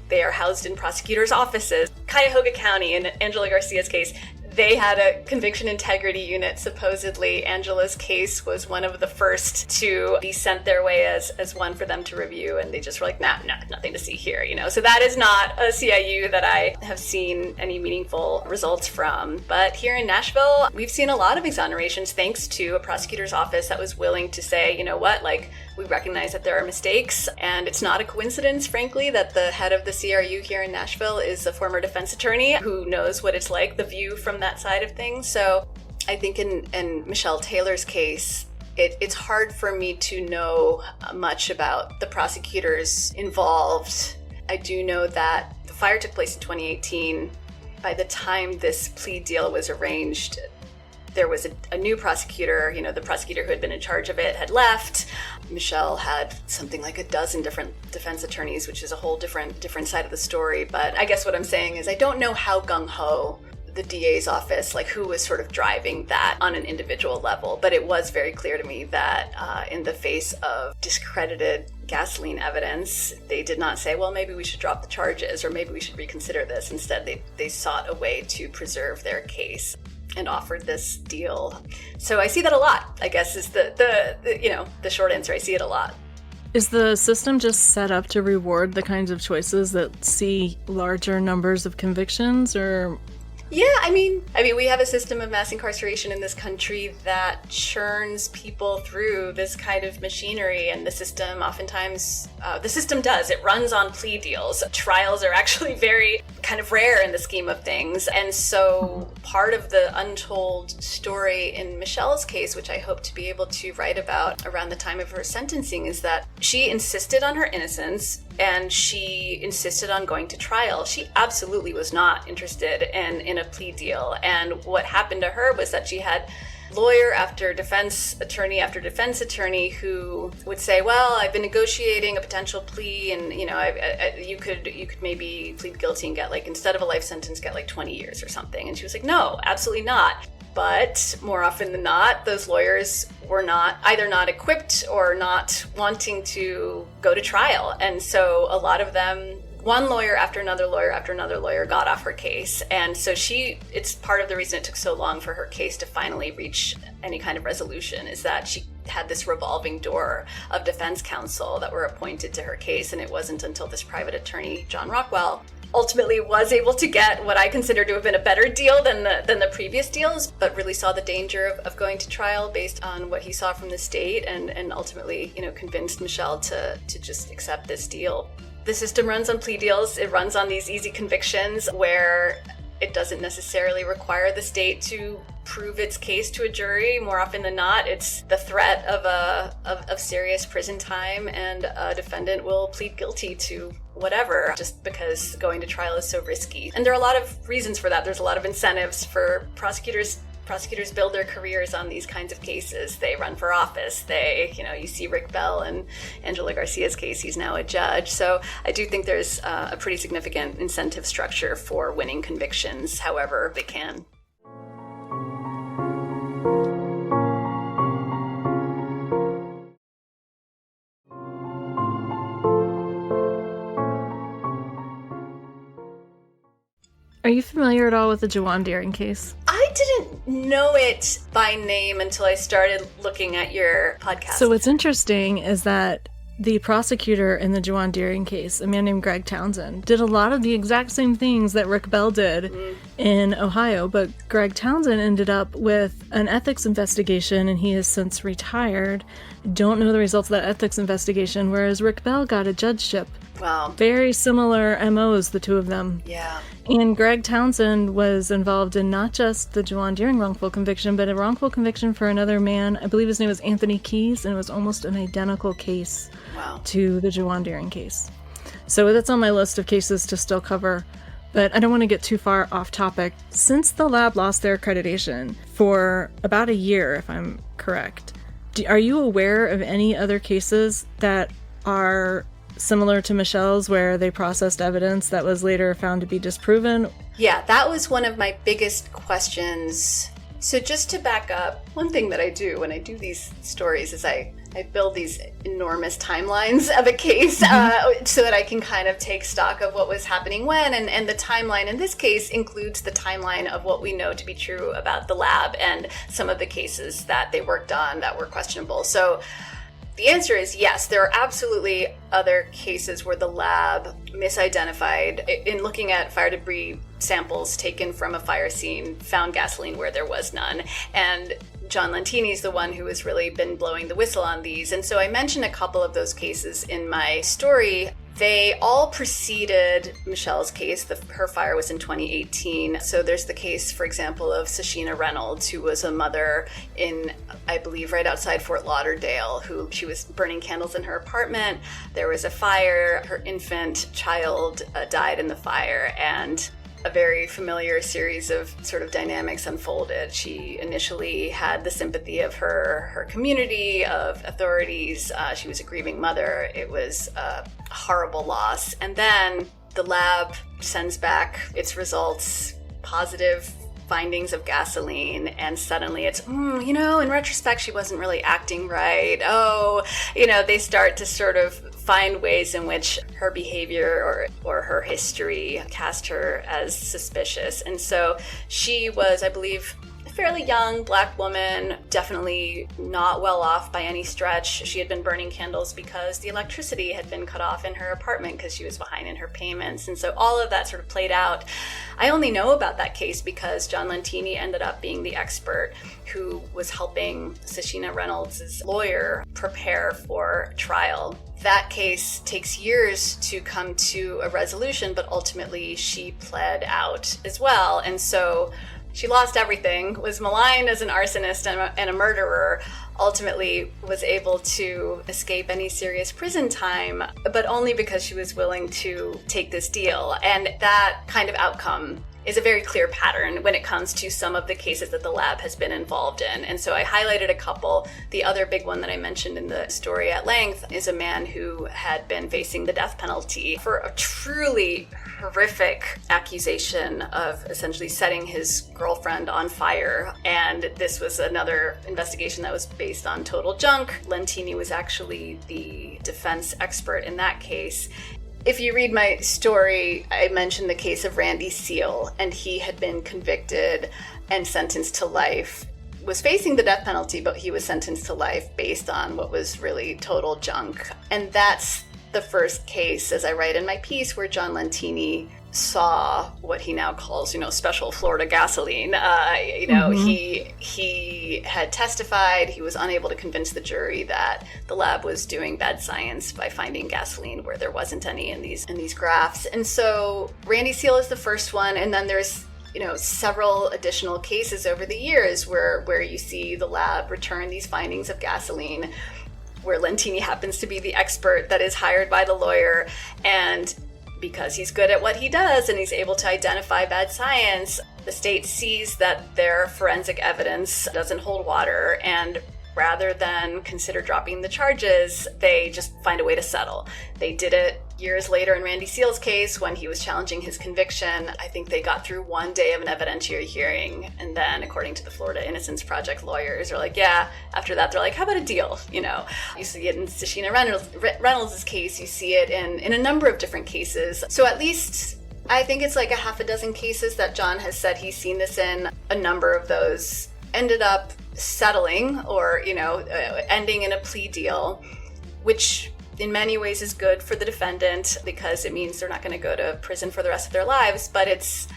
they are housed in prosecutors' offices. Cuyahoga County, in Angela Garcia's case, they had a conviction integrity unit. Supposedly, Angela's case was one of the first to be sent their way as one for them to review, and they just were like, nah, nothing to see here, So that is not a CIU that I have seen any meaningful results from. But here in Nashville, we've seen a lot of exonerations thanks to a prosecutor's office that was willing to say, you know what, we recognize that there are mistakes, and it's not a coincidence, frankly, that the head of the CRU here in Nashville is a former defense attorney who knows what it's like, the view from that side of things. So I think in Michelle Taylor's case, it's hard for me to know much about the prosecutors involved. I do know that the fire took place in 2018. By the time this plea deal was arranged, there was a new prosecutor. The prosecutor who had been in charge of it had left. Michelle had something like a dozen different defense attorneys, which is a whole different side of the story. But I guess what I'm saying is I don't know how gung-ho the DA's office, who was sort of driving that on an individual level. But it was very clear to me that in the face of discredited gasoline evidence, they did not say, well, maybe we should drop the charges or maybe we should reconsider this. Instead, they sought a way to preserve their case and offered this deal. So I see that a lot, I guess, is the short answer. I see it a lot. Is the system just set up to reward the kinds of choices that see larger numbers of convictions, or? Yeah, I mean, we have a system of mass incarceration in this country that churns people through this kind of machinery, and the system oftentimes, it runs on plea deals. Trials are actually very kind of rare in the scheme of things, and so part of the untold story in Michelle's case, which I hope to be able to write about around the time of her sentencing, is that she insisted on her innocence and she insisted on going to trial. She absolutely was not interested in a plea deal. And what happened to her was that she had lawyer after defense attorney who would say, well, I've been negotiating a potential plea, and you could maybe plead guilty and get instead of a life sentence, get 20 years or something. And she was like, no, absolutely not. But more often than not, those lawyers were either not equipped or not wanting to go to trial. And so a lot of them, one lawyer after another lawyer got off her case. And so it's part of the reason it took so long for her case to finally reach any kind of resolution, is that she had this revolving door of defense counsel that were appointed to her case. And it wasn't until this private attorney, John Rockwell, ultimately was able to get what I consider to have been a better deal than the previous deals, but really saw the danger of going to trial based on what he saw from the state, and ultimately, convinced Michelle to just accept this deal. The system runs on plea deals. It runs on these easy convictions where it doesn't necessarily require the state to prove its case to a jury. More often than not, it's the threat of serious prison time, and a defendant will plead guilty to whatever, just because going to trial is so risky. And there are a lot of reasons for that. There's a lot of incentives for prosecutors. Prosecutors build their careers on these kinds of cases. They run for office. You see Rick Bell and Angela Garcia's case, he's now a judge. So I do think there's a pretty significant incentive structure for winning convictions, however they can. Are you familiar at all with the Jawan Deering case? I didn't know it by name until I started looking at your podcast. So what's interesting is that the prosecutor in the Jawan Deering case, a man named Greg Townsend, did a lot of the exact same things that Rick Bell did in Ohio, but Greg Townsend ended up with an ethics investigation, and he has since retired. Don't know the results of that ethics investigation, whereas Rick Bell got a judgeship. Wow. Very similar MOs, the two of them. Yeah. And Greg Townsend was involved in not just the Jawan Deering wrongful conviction, but a wrongful conviction for another man. I believe his name was Anthony Keyes, and it was almost an identical case to the Jawan Deering case. So that's on my list of cases to still cover. But I don't want to get too far off topic. Since the lab lost their accreditation for about a year, if I'm correct, are you aware of any other cases that are similar to Michelle's, where they processed evidence that was later found to be disproven? Yeah, that was one of my biggest questions. So just to back up, one thing that I do when I do these stories is I I build these enormous timelines of a case so that I can kind of take stock of what was happening when. And the timeline in this case includes the timeline of what we know to be true about the lab and some of the cases that they worked on that were questionable. So the answer is yes, there are absolutely other cases where the lab misidentified. In looking at fire debris samples taken from a fire scene, found gasoline where there was none. And John Lentini is the one who has really been blowing the whistle on these. And so I mentioned a couple of those cases in my story. They all preceded Michelle's case. Her fire was in 2018. So there's the case, for example, of Sashina Reynolds, who was a mother in, I believe, right outside Fort Lauderdale, she was burning candles in her apartment. There was a fire. Her infant child died in the fire, and a very familiar series of sort of dynamics unfolded. She initially had the sympathy of her community, of authorities. She was a grieving mother. It was a horrible loss. And then the lab sends back its results, positive findings of gasoline, and suddenly it's, in retrospect, she wasn't really acting right. They start to sort of find ways in which her behavior or her history cast her as suspicious. And so she was, I believe, a fairly young Black woman, definitely not well off by any stretch. She had been burning candles because the electricity had been cut off in her apartment because she was behind in her payments. And so all of that sort of played out. I only know about that case because John Lentini ended up being the expert who was helping Sashina Reynolds' lawyer prepare for trial. That case takes years to come to a resolution, but ultimately she pled out as well. And so she lost everything, was maligned as an arsonist and a murderer, ultimately was able to escape any serious prison time, but only because she was willing to take this deal. And that kind of outcome is a very clear pattern when it comes to some of the cases that the lab has been involved in. And so I highlighted a couple. The other big one that I mentioned in the story at length is a man who had been facing the death penalty for a truly horrific accusation of essentially setting his girlfriend on fire. And this was another investigation that was based on total junk. Lentini was actually the defense expert in that case. If you read my story, I mentioned the case of Randy Seal, and he had been convicted and sentenced to life, was facing the death penalty, but he was sentenced to life based on what was really total junk. And that's the first case, as I write in my piece, where John Lentini saw what he now calls, special Florida gasoline. He had testified. He was unable to convince the jury that the lab was doing bad science by finding gasoline where there wasn't any in these graphs. And so Randy Seal is the first one, and then there's several additional cases over the years where you see the lab return these findings of gasoline, where Lentini happens to be the expert that is hired by the lawyer, and because he's good at what he does and he's able to identify bad science, the state sees that their forensic evidence doesn't hold water, and rather than consider dropping the charges, they just find a way to settle. They did it years later in Randy Seal's case when he was challenging his conviction. I think they got through one day of an evidentiary hearing, and then, according to the Florida Innocence Project lawyers, are like, yeah, after that, they're like, how about a deal? You see it in Sashina Reynolds' case, you see it in a number of different cases. So at least I think it's like a half a dozen cases that John has said he's seen this in. A number of those ended up settling or, ending in a plea deal, which in many ways is good for the defendant because it means they're not going to go to prison for the rest of their lives. But it's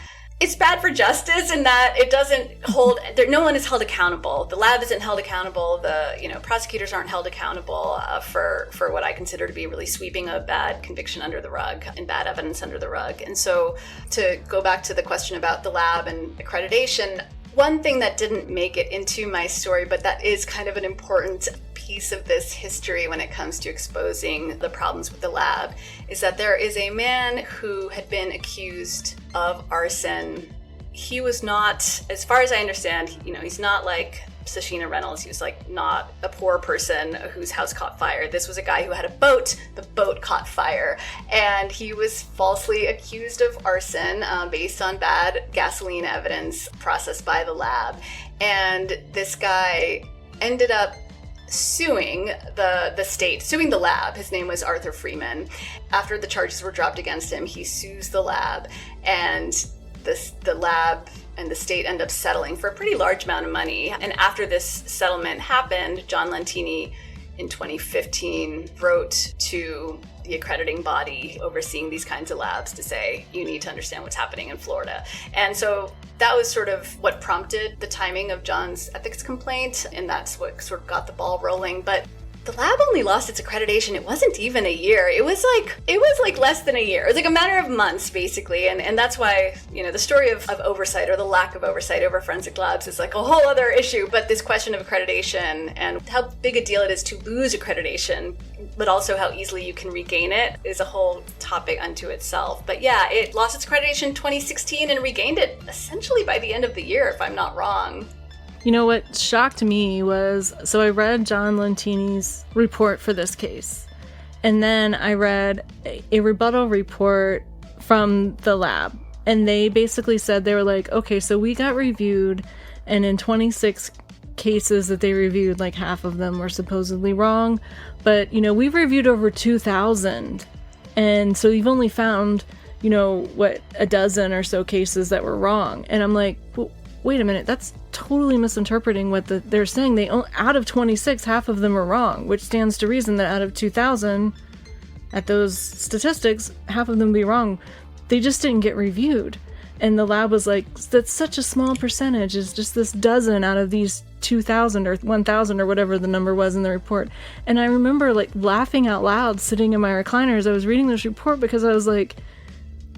bad for justice in that it doesn't hold, no one is held accountable. The lab isn't held accountable. The prosecutors aren't held accountable for what I consider to be really sweeping a bad conviction under the rug and bad evidence under the rug. And so to go back to the question about the lab and accreditation, one thing that didn't make it into my story, but that is kind of an important piece of this history when it comes to exposing the problems with the lab, is that there is a man who had been accused of arson. He was not, as far as I understand, he's not like Sashina Reynolds. He was like not a poor person whose house caught fire. This was a guy who had a boat. The boat caught fire, and he was falsely accused of arson based on bad gasoline evidence processed by the lab. And this guy ended up suing the state, suing the lab. His name was Arthur Freeman. After the charges were dropped against him, he sues the lab, and the lab and the state end up settling for a pretty large amount of money. And after this settlement happened, John Lentini in 2015 wrote to the accrediting body overseeing these kinds of labs to say, you need to understand what's happening in Florida. And so that was sort of what prompted the timing of John's ethics complaint, and that's what sort of got the ball rolling. But the lab only lost its accreditation. It wasn't even a year. It was like less than a year. It was like a matter of months, basically. And that's why, the story of oversight, or the lack of oversight over forensic labs, is like a whole other issue. But this question of accreditation and how big a deal it is to lose accreditation, but also how easily you can regain it, is a whole topic unto itself. But yeah, it lost its accreditation in 2016 and regained it essentially by the end of the year, if I'm not wrong. What shocked me was, so I read John Lentini's report for this case, and then I read a rebuttal report from the lab, and they basically said, they were like, okay, so we got reviewed, and in 26 cases that they reviewed, like half of them were supposedly wrong, but, we've reviewed over 2,000, and so you've only found, a dozen or so cases that were wrong. And I'm like, well, wait a minute, that's totally misinterpreting what they're saying. Out of 26, half of them are wrong, which stands to reason that out of 2,000, at those statistics, half of them be wrong. They just didn't get reviewed. And the lab was like, that's such a small percentage. It's just this dozen out of these 2,000 or 1,000 or whatever the number was in the report. And I remember laughing out loud sitting in my recliner as I was reading this report, because I was like,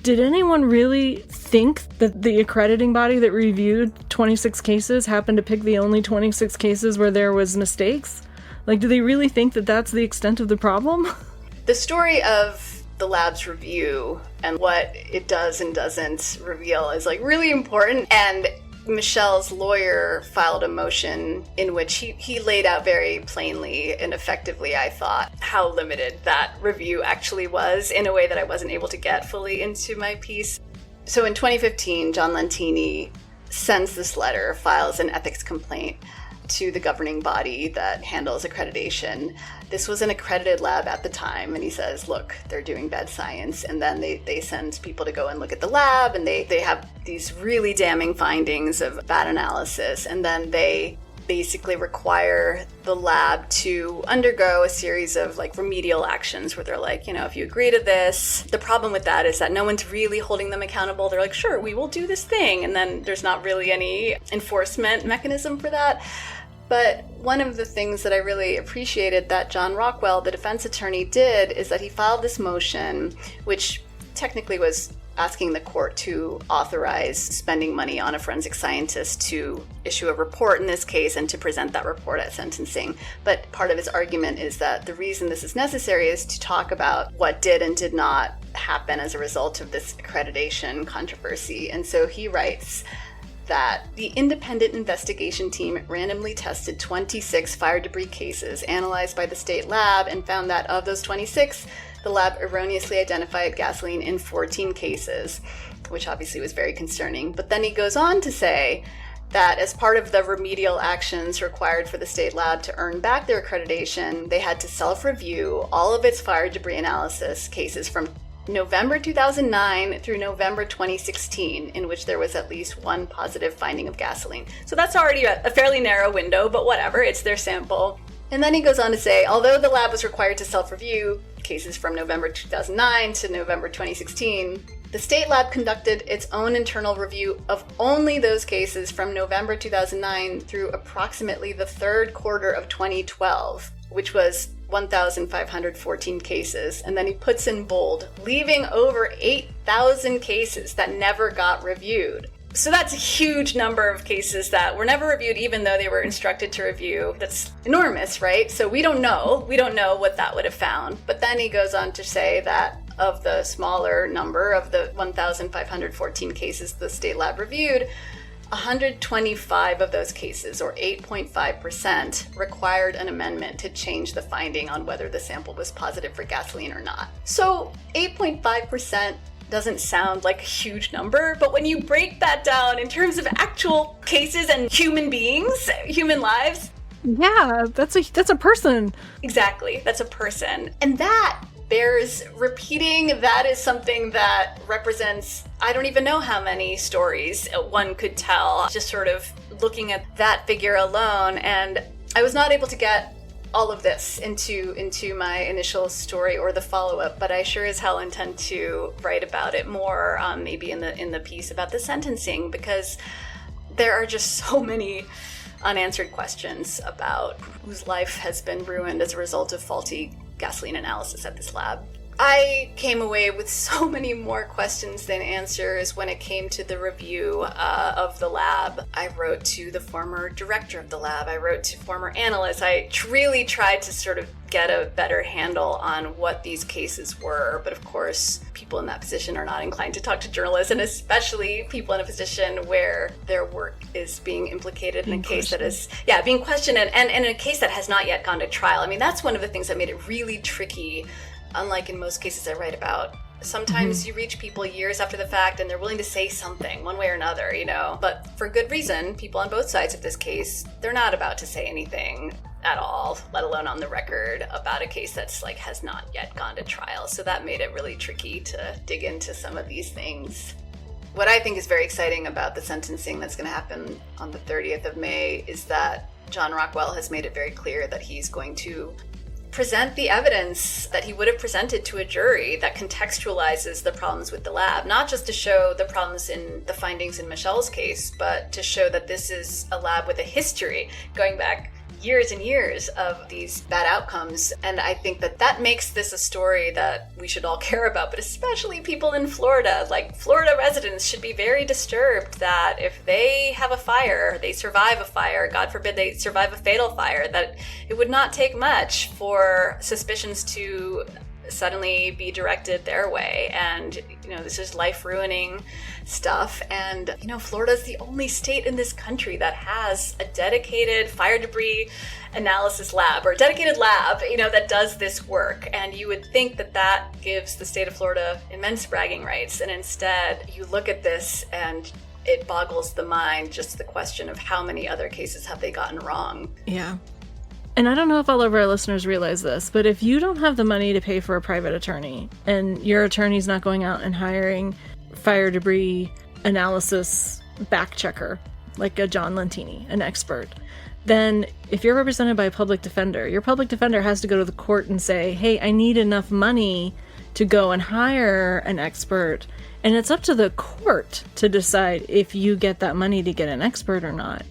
did anyone really think that the accrediting body that reviewed 26 cases happened to pick the only 26 cases where there was mistakes? Do they really think that that's the extent of the problem? The story of the lab's review and what it does and doesn't reveal is really important. And Michelle's lawyer filed a motion in which he laid out very plainly and effectively, I thought, how limited that review actually was, in a way that I wasn't able to get fully into my piece. So in 2015, John Lentini sends this letter, files an ethics complaint to the governing body that handles accreditation. This was an accredited lab at the time, and he says, look, they're doing bad science. And then they send people to go and look at the lab, and they have these really damning findings of bad analysis. And then they basically require the lab to undergo a series of remedial actions where they're like, if you agree to this. The problem with that is that no one's really holding them accountable. They're like, sure, we will do this thing. And then there's not really any enforcement mechanism for that. But one of the things that I really appreciated that John Rockwell, the defense attorney, did is that he filed this motion, which technically was asking the court to authorize spending money on a forensic scientist to issue a report in this case and to present that report at sentencing. But part of his argument is that the reason this is necessary is to talk about what did and did not happen as a result of this accreditation controversy. And so he writes that the independent investigation team randomly tested 26 fire debris cases analyzed by the state lab and found that of those 26, the lab erroneously identified gasoline in 14 cases, which obviously was very concerning. But then he goes on to say that as part of the remedial actions required for the state lab to earn back their accreditation, they had to self-review all of its fire debris analysis cases from November 2009 through November 2016, in which there was at least one positive finding of gasoline. So that's already a fairly narrow window, but whatever, it's their sample. And then he goes on to say, although the lab was required to self-review cases from November 2009 to November 2016, the state lab conducted its own internal review of only those cases from November 2009 through approximately the third quarter of 2012, which was 1,514 cases. And then he puts in bold, leaving over 8,000 cases that never got reviewed. So that's a huge number of cases that were never reviewed, even though they were instructed to review. That's enormous, right? So we don't know what that would have found. But then he goes on to say that of the smaller number of the 1,514 cases the state lab reviewed, 125 of those cases, or 8.5%, required an amendment to change the finding on whether the sample was positive for gasoline or not. So 8.5% doesn't sound like a huge number, but when you break that down in terms of actual cases and human beings, human lives, Yeah, that's a person. Exactly, that's a person. And that bears repeating. That is something that represents, I don't even know how many stories one could tell, just sort of looking at that figure alone. And I was not able to get all of this into my initial story or the follow-up, but I sure as hell intend to write about it more, maybe in the piece about the sentencing, because there are just so many unanswered questions about whose life has been ruined as a result of faulty gasoline analysis at this lab. I came away with so many more questions than answers when it came to the review of the lab. I wrote to the former director of the lab. I wrote to former analysts. I really tried to sort of get a better handle on what these cases were. But of course, people in that position are not inclined to talk to journalists, and especially people in a position where their work is being implicated in a case that is, being questioned and in a case that has not yet gone to trial. I mean, that's one of the things that made it really tricky. Unlike in most cases I write about, sometimes you reach people years after the fact and they're willing to say something one way or another, but for good reason. People on both sides of this case, they're not about to say anything at all, let alone on the record, about a case that's has not yet gone to trial. So that made it really tricky to dig into some of these things. What I think is very exciting about the sentencing that's going to happen on the 30th of May is that John Rockwell has made it very clear that he's going to present the evidence that he would have presented to a jury that contextualizes the problems with the lab, not just to show the problems in the findings in Michelle's case, but to show that this is a lab with a history going back years and years of these bad outcomes. And I think that makes this a story that we should all care about, but especially people in Florida. Florida residents should be very disturbed that if they have a fire, they survive a fire, God forbid they survive a fatal fire, that it would not take much for suspicions to suddenly be directed their way. And this is life-ruining stuff. And Florida's the only state in this country that has a dedicated fire debris analysis lab, or a dedicated lab that does this work. And you would think that gives the state of Florida immense bragging rights, and instead you look at this and it boggles the mind, just the question of how many other cases have they gotten wrong. Yeah. And I don't know if all of our listeners realize this, but if you don't have the money to pay for a private attorney, and your attorney's not going out and hiring fire debris analysis back checker, like a John Lentini, an expert, then if you're represented by a public defender, your public defender has to go to the court and say, hey, I need enough money to go and hire an expert. And it's up to the court to decide if you get that money to get an expert or not.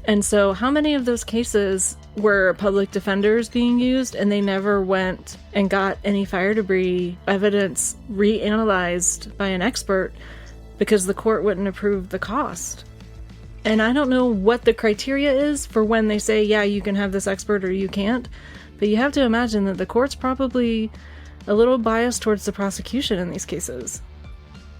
And so how many of those cases were public defenders being used and they never went and got any fire debris evidence reanalyzed by an expert because the court wouldn't approve the cost? And I don't know what the criteria is for when they say, yeah, you can have this expert or you can't, but you have to imagine that the court's probably a little biased towards the prosecution in these cases.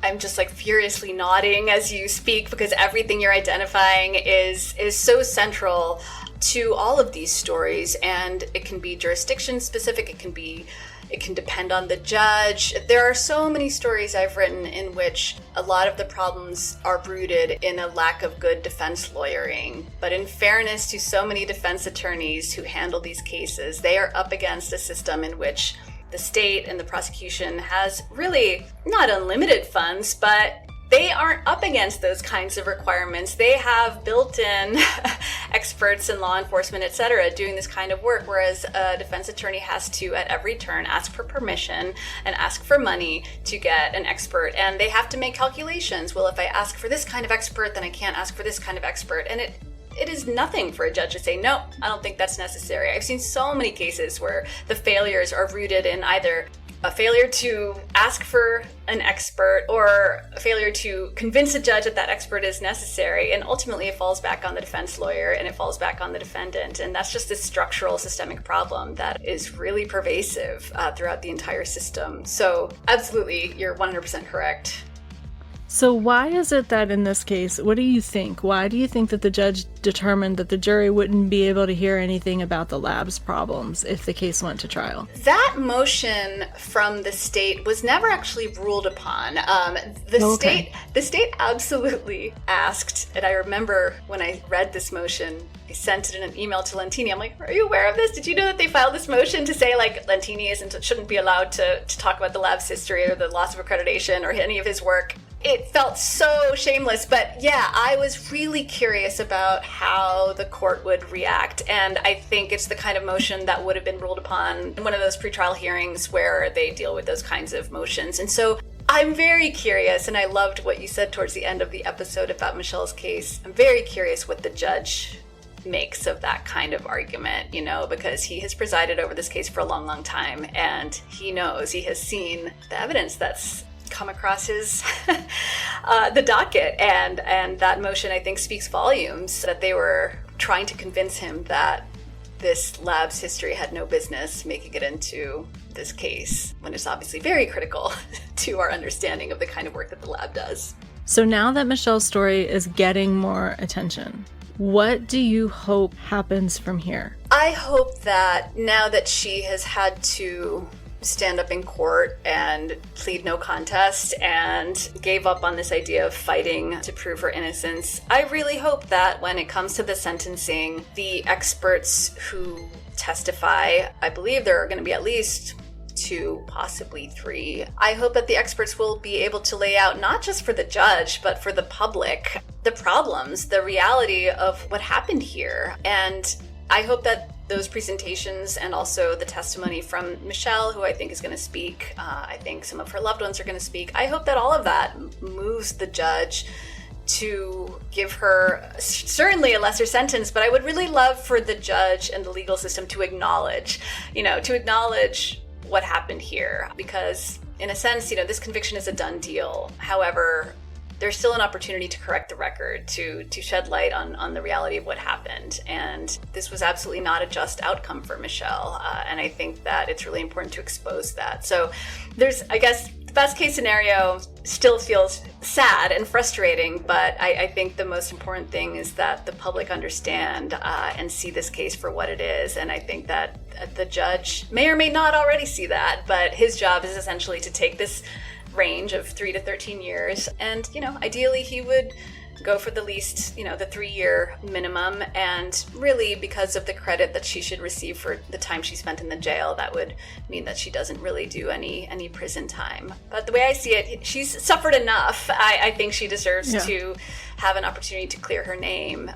I'm just furiously nodding as you speak, because everything you're identifying is so central to all of these stories. And it can be jurisdiction specific. It can depend on the judge. There are so many stories I've written in which a lot of the problems are rooted in a lack of good defense lawyering. But in fairness to so many defense attorneys who handle these cases, they are up against a system in which the state and the prosecution has really not unlimited funds, but they aren't up against those kinds of requirements. They have built-in experts in law enforcement, etc., doing this kind of work, whereas a defense attorney has to, at every turn, ask for permission and ask for money to get an expert. And they have to make calculations. Well, if I ask for this kind of expert, then I can't ask for this kind of expert. And it is nothing for a judge to say, no, I don't think that's necessary. I've seen so many cases where the failures are rooted in either a failure to ask for an expert or a failure to convince a judge that that expert is necessary. And ultimately it falls back on the defense lawyer and it falls back on the defendant. And that's just this structural systemic problem that is really pervasive throughout the entire system. So absolutely, you're 100% correct. So why is it that in this case, what do you think? Why do you think that the judge determined that the jury wouldn't be able to hear anything about the lab's problems if the case went to trial? That motion from the state was never actually ruled upon. The state absolutely asked, and I remember when I read this motion I sent it in an email to Lentini. I'm like, are you aware of this? Did you know that they filed this motion to say like Lentini shouldn't be allowed to talk about the lab's history or the loss of accreditation or any of his work? It felt so shameless, but yeah, I was really curious about how the court would react, and I think it's the kind of motion that would have been ruled upon in one of those pretrial hearings where they deal with those kinds of motions. And so I'm very curious, and I loved what you said towards the end of the episode about Michelle's case. I'm very curious what the judge makes of that kind of argument, because he has presided over this case for a long, long time, and he has seen the evidence that's come across his the docket, and that motion I think speaks volumes that they were trying to convince him that this lab's history had no business making it into this case, when it's obviously very critical to our understanding of the kind of work that the lab does. So now that Michelle's story is getting more attention, what do you hope happens from here? I hope that now that she has had to stand up in court and plead no contest and gave up on this idea of fighting to prove her innocence, I really hope that when it comes to the sentencing, the experts who testify, I believe there are going to be at least 2, possibly 3. I hope that the experts will be able to lay out, not just for the judge, but for the public, the problems, the reality of what happened here. And I hope that those presentations and also the testimony from Michelle, who I think is going to speak, I think some of her loved ones are going to speak. I hope that all of that moves the judge to give her certainly a lesser sentence, but I would really love for the judge and the legal system to acknowledge what happened here, because in a sense, this conviction is a done deal. However, there's still an opportunity to correct the record, to shed light on the reality of what happened. And this was absolutely not a just outcome for Michelle. And I think that it's really important to expose that. So I guess, the best case scenario still feels sad and frustrating, but I think the most important thing is that the public understand and see this case for what it is. And I think that the judge may or may not already see that, but his job is essentially to take this range of 3 to 13 years. And, ideally he would go for the least, the 3-year minimum. And really, because of the credit that she should receive for the time she spent in the jail, that would mean that she doesn't really do any prison time. But the way I see it, she's suffered enough. I think she deserves to have an opportunity to clear her name.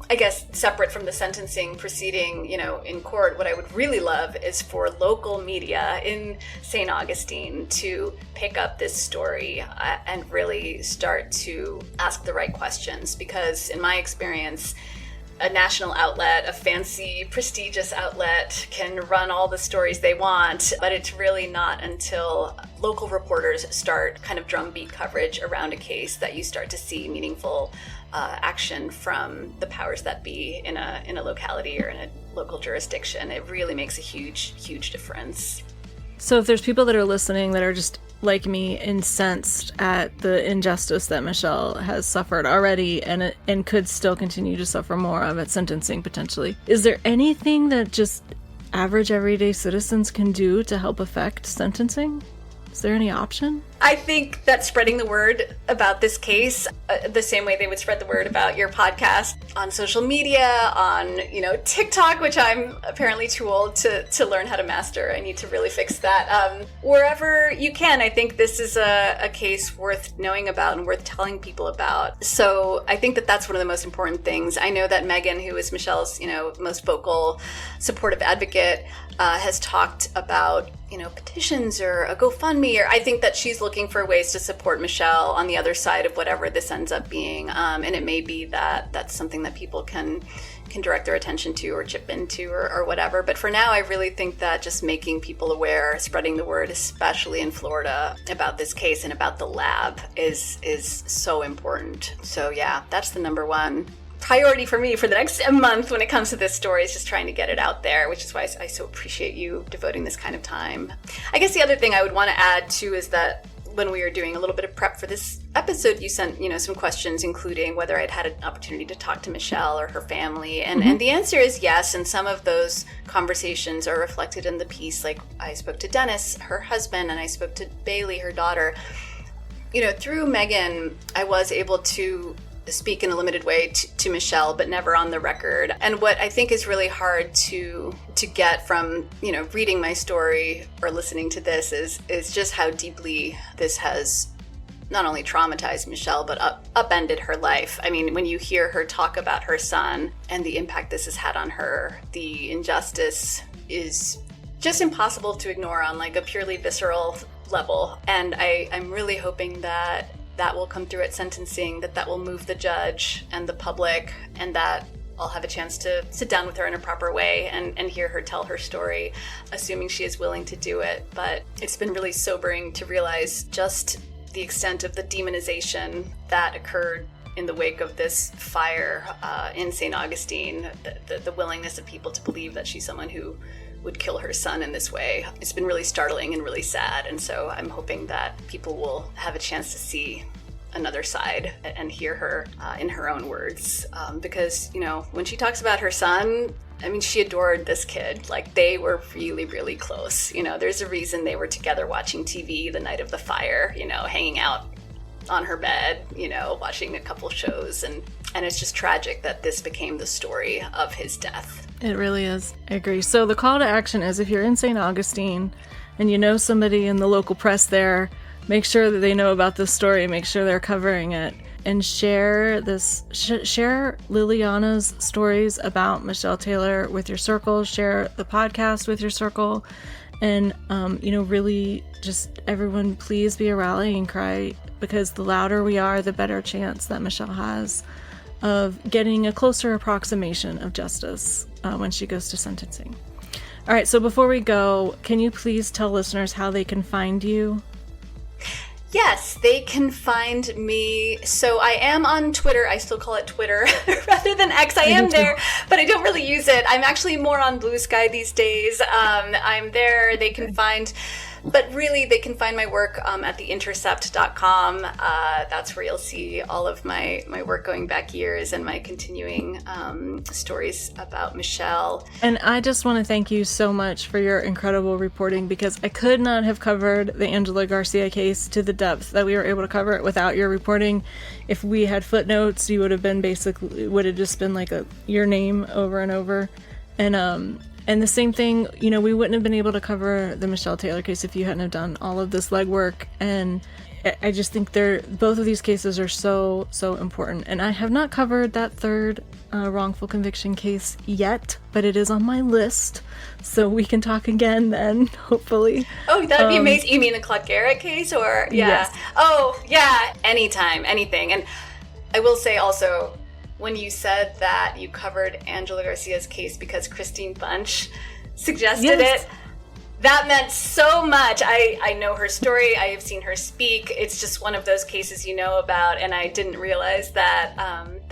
I guess separate from the sentencing proceeding, in court, what I would really love is for local media in St. Augustine to pick up this story and really start to ask the right questions. Because in my experience, a national outlet, a fancy, prestigious outlet can run all the stories they want, but it's really not until local reporters start kind of drumbeat coverage around a case that you start to see meaningful action from the powers that be in a locality or in a local jurisdiction. It really makes a huge, huge difference. So if there's people that are listening that are just like me, incensed at the injustice that Michelle has suffered already and could still continue to suffer more of at sentencing potentially, is there anything that just average everyday citizens can do to help affect sentencing? Is there any option? I think that spreading the word about this case, the same way they would spread the word about your podcast on social media, on TikTok, which I'm apparently too old to learn how to master. I need to really fix that. Wherever you can, I think this is a case worth knowing about and worth telling people about. So I think that that's one of the most important things. I know that Megan, who is Michelle's most vocal, supportive advocate, has talked about petitions or a GoFundMe, or I think that she's looking for ways to support Michelle on the other side of whatever this ends up being. And it may be that that's something that people can direct their attention to or chip into or whatever. But for now, I really think that just making people aware, spreading the word, especially in Florida, about this case and about the lab is so important. So yeah, that's the number one priority for me for the next month when it comes to this story, is just trying to get it out there, which is why I so appreciate you devoting this kind of time. I guess the other thing I would want to add too is that when we were doing a little bit of prep for this episode, you sent some questions, including whether I'd had an opportunity to talk to Michelle or her family, and the answer is yes. And some of those conversations are reflected in the piece. Like, I spoke to Dennis, her husband, and I spoke to Bailey, her daughter. Through Megan, I was able to speak in a limited way to Michelle, but never on the record. And what I think is really hard to get from, reading my story or listening to this is just how deeply this has not only traumatized Michelle, but upended her life. I mean, when you hear her talk about her son and the impact this has had on her, the injustice is just impossible to ignore on like a purely visceral level. And I'm really hoping that will come through at sentencing, that will move the judge and the public, and that I'll have a chance to sit down with her in a proper way and hear her tell her story, assuming she is willing to do it. But it's been really sobering to realize just the extent of the demonization that occurred in the wake of this fire in St. Augustine, the willingness of people to believe that she's someone who would kill her son in this way. It's been really startling and really sad. And so I'm hoping that people will have a chance to see another side and hear her in her own words. Because, when she talks about her son, I mean, she adored this kid. Like, they were really, really close. There's a reason they were together watching TV the night of the fire, hanging out on her bed, watching a couple shows. And it's just tragic that this became the story of his death. It really is. I agree. So the call to action is, if you're in St. Augustine and you know somebody in the local press there, make sure that they know about this story, make sure they're covering it, and share Liliana's stories about Michelle Taylor with your circle, share the podcast with your circle, and, really just everyone please be a rallying cry, because the louder we are, the better chance that Michelle has of getting a closer approximation of justice when she goes to sentencing. All right, so before we go, can you please tell listeners how they can find you? Yes, they can find me. So I am on Twitter. I still call it Twitter rather than X. I am there, but I don't really use it. I'm actually more on Blue Sky these days. I'm there. They can find my work at theintercept.com. That's where you'll see all of my work going back years and my continuing stories about Michelle. And I just want to thank you so much for your incredible reporting, because I could not have covered the Angela Garcia case to the depth that we were able to cover it without your reporting. If we had footnotes, you would have just been like your name over and over. And the same thing, we wouldn't have been able to cover the Michelle Taylor case if you hadn't have done all of this legwork. And I just think both of these cases are so, so important. And I have not covered that third wrongful conviction case yet, but it is on my list. So we can talk again then, hopefully. Oh, that'd be amazing. You mean the Clark Garrett case? Or, yeah. Yes. Oh, yeah. Anytime, anything. And I will say also, when you said that you covered Angela Garcia's case because Christine Bunch suggested it, that meant so much. I know her story. I have seen her speak. It's just one of those cases you know about, and I didn't realize that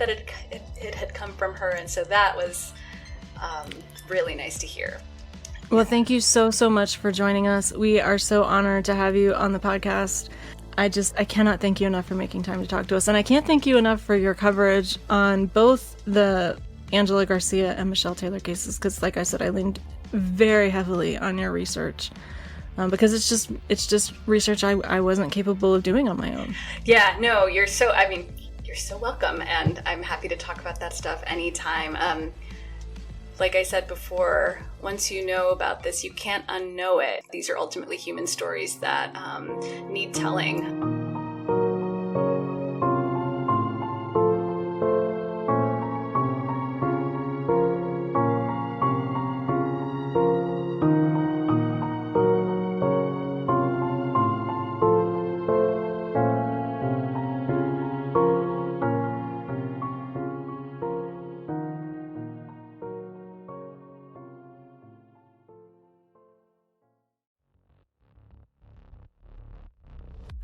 it had come from her, and so that was really nice to hear. Well, thank you so, so much for joining us. We are so honored to have you on the podcast. I cannot thank you enough for making time to talk to us. And I can't thank you enough for your coverage on both the Angela Garcia and Michelle Taylor cases, because like I said, I leaned very heavily on your research because it's just research I wasn't capable of doing on my own. Yeah, no, you're so welcome. And I'm happy to talk about that stuff anytime. Like I said before, once you know about this, you can't unknow it. These are ultimately human stories that need telling.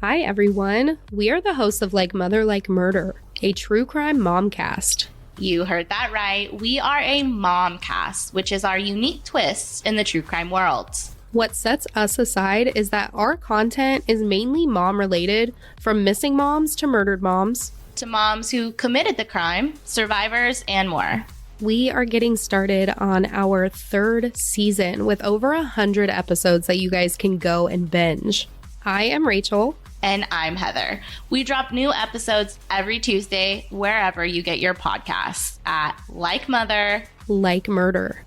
Hi everyone, we are the hosts of Like Mother Like Murder, a true crime momcast. You heard that right. We are a momcast, which is our unique twist in the true crime world. What sets us aside is that our content is mainly mom related, from missing moms to murdered moms, to moms who committed the crime, survivors, and more. We are getting started on our third season with over 100 episodes that you guys can go and binge. I am Rachel. And I'm Heather. We drop new episodes every Tuesday wherever you get your podcasts at Like Mother, Like Murder.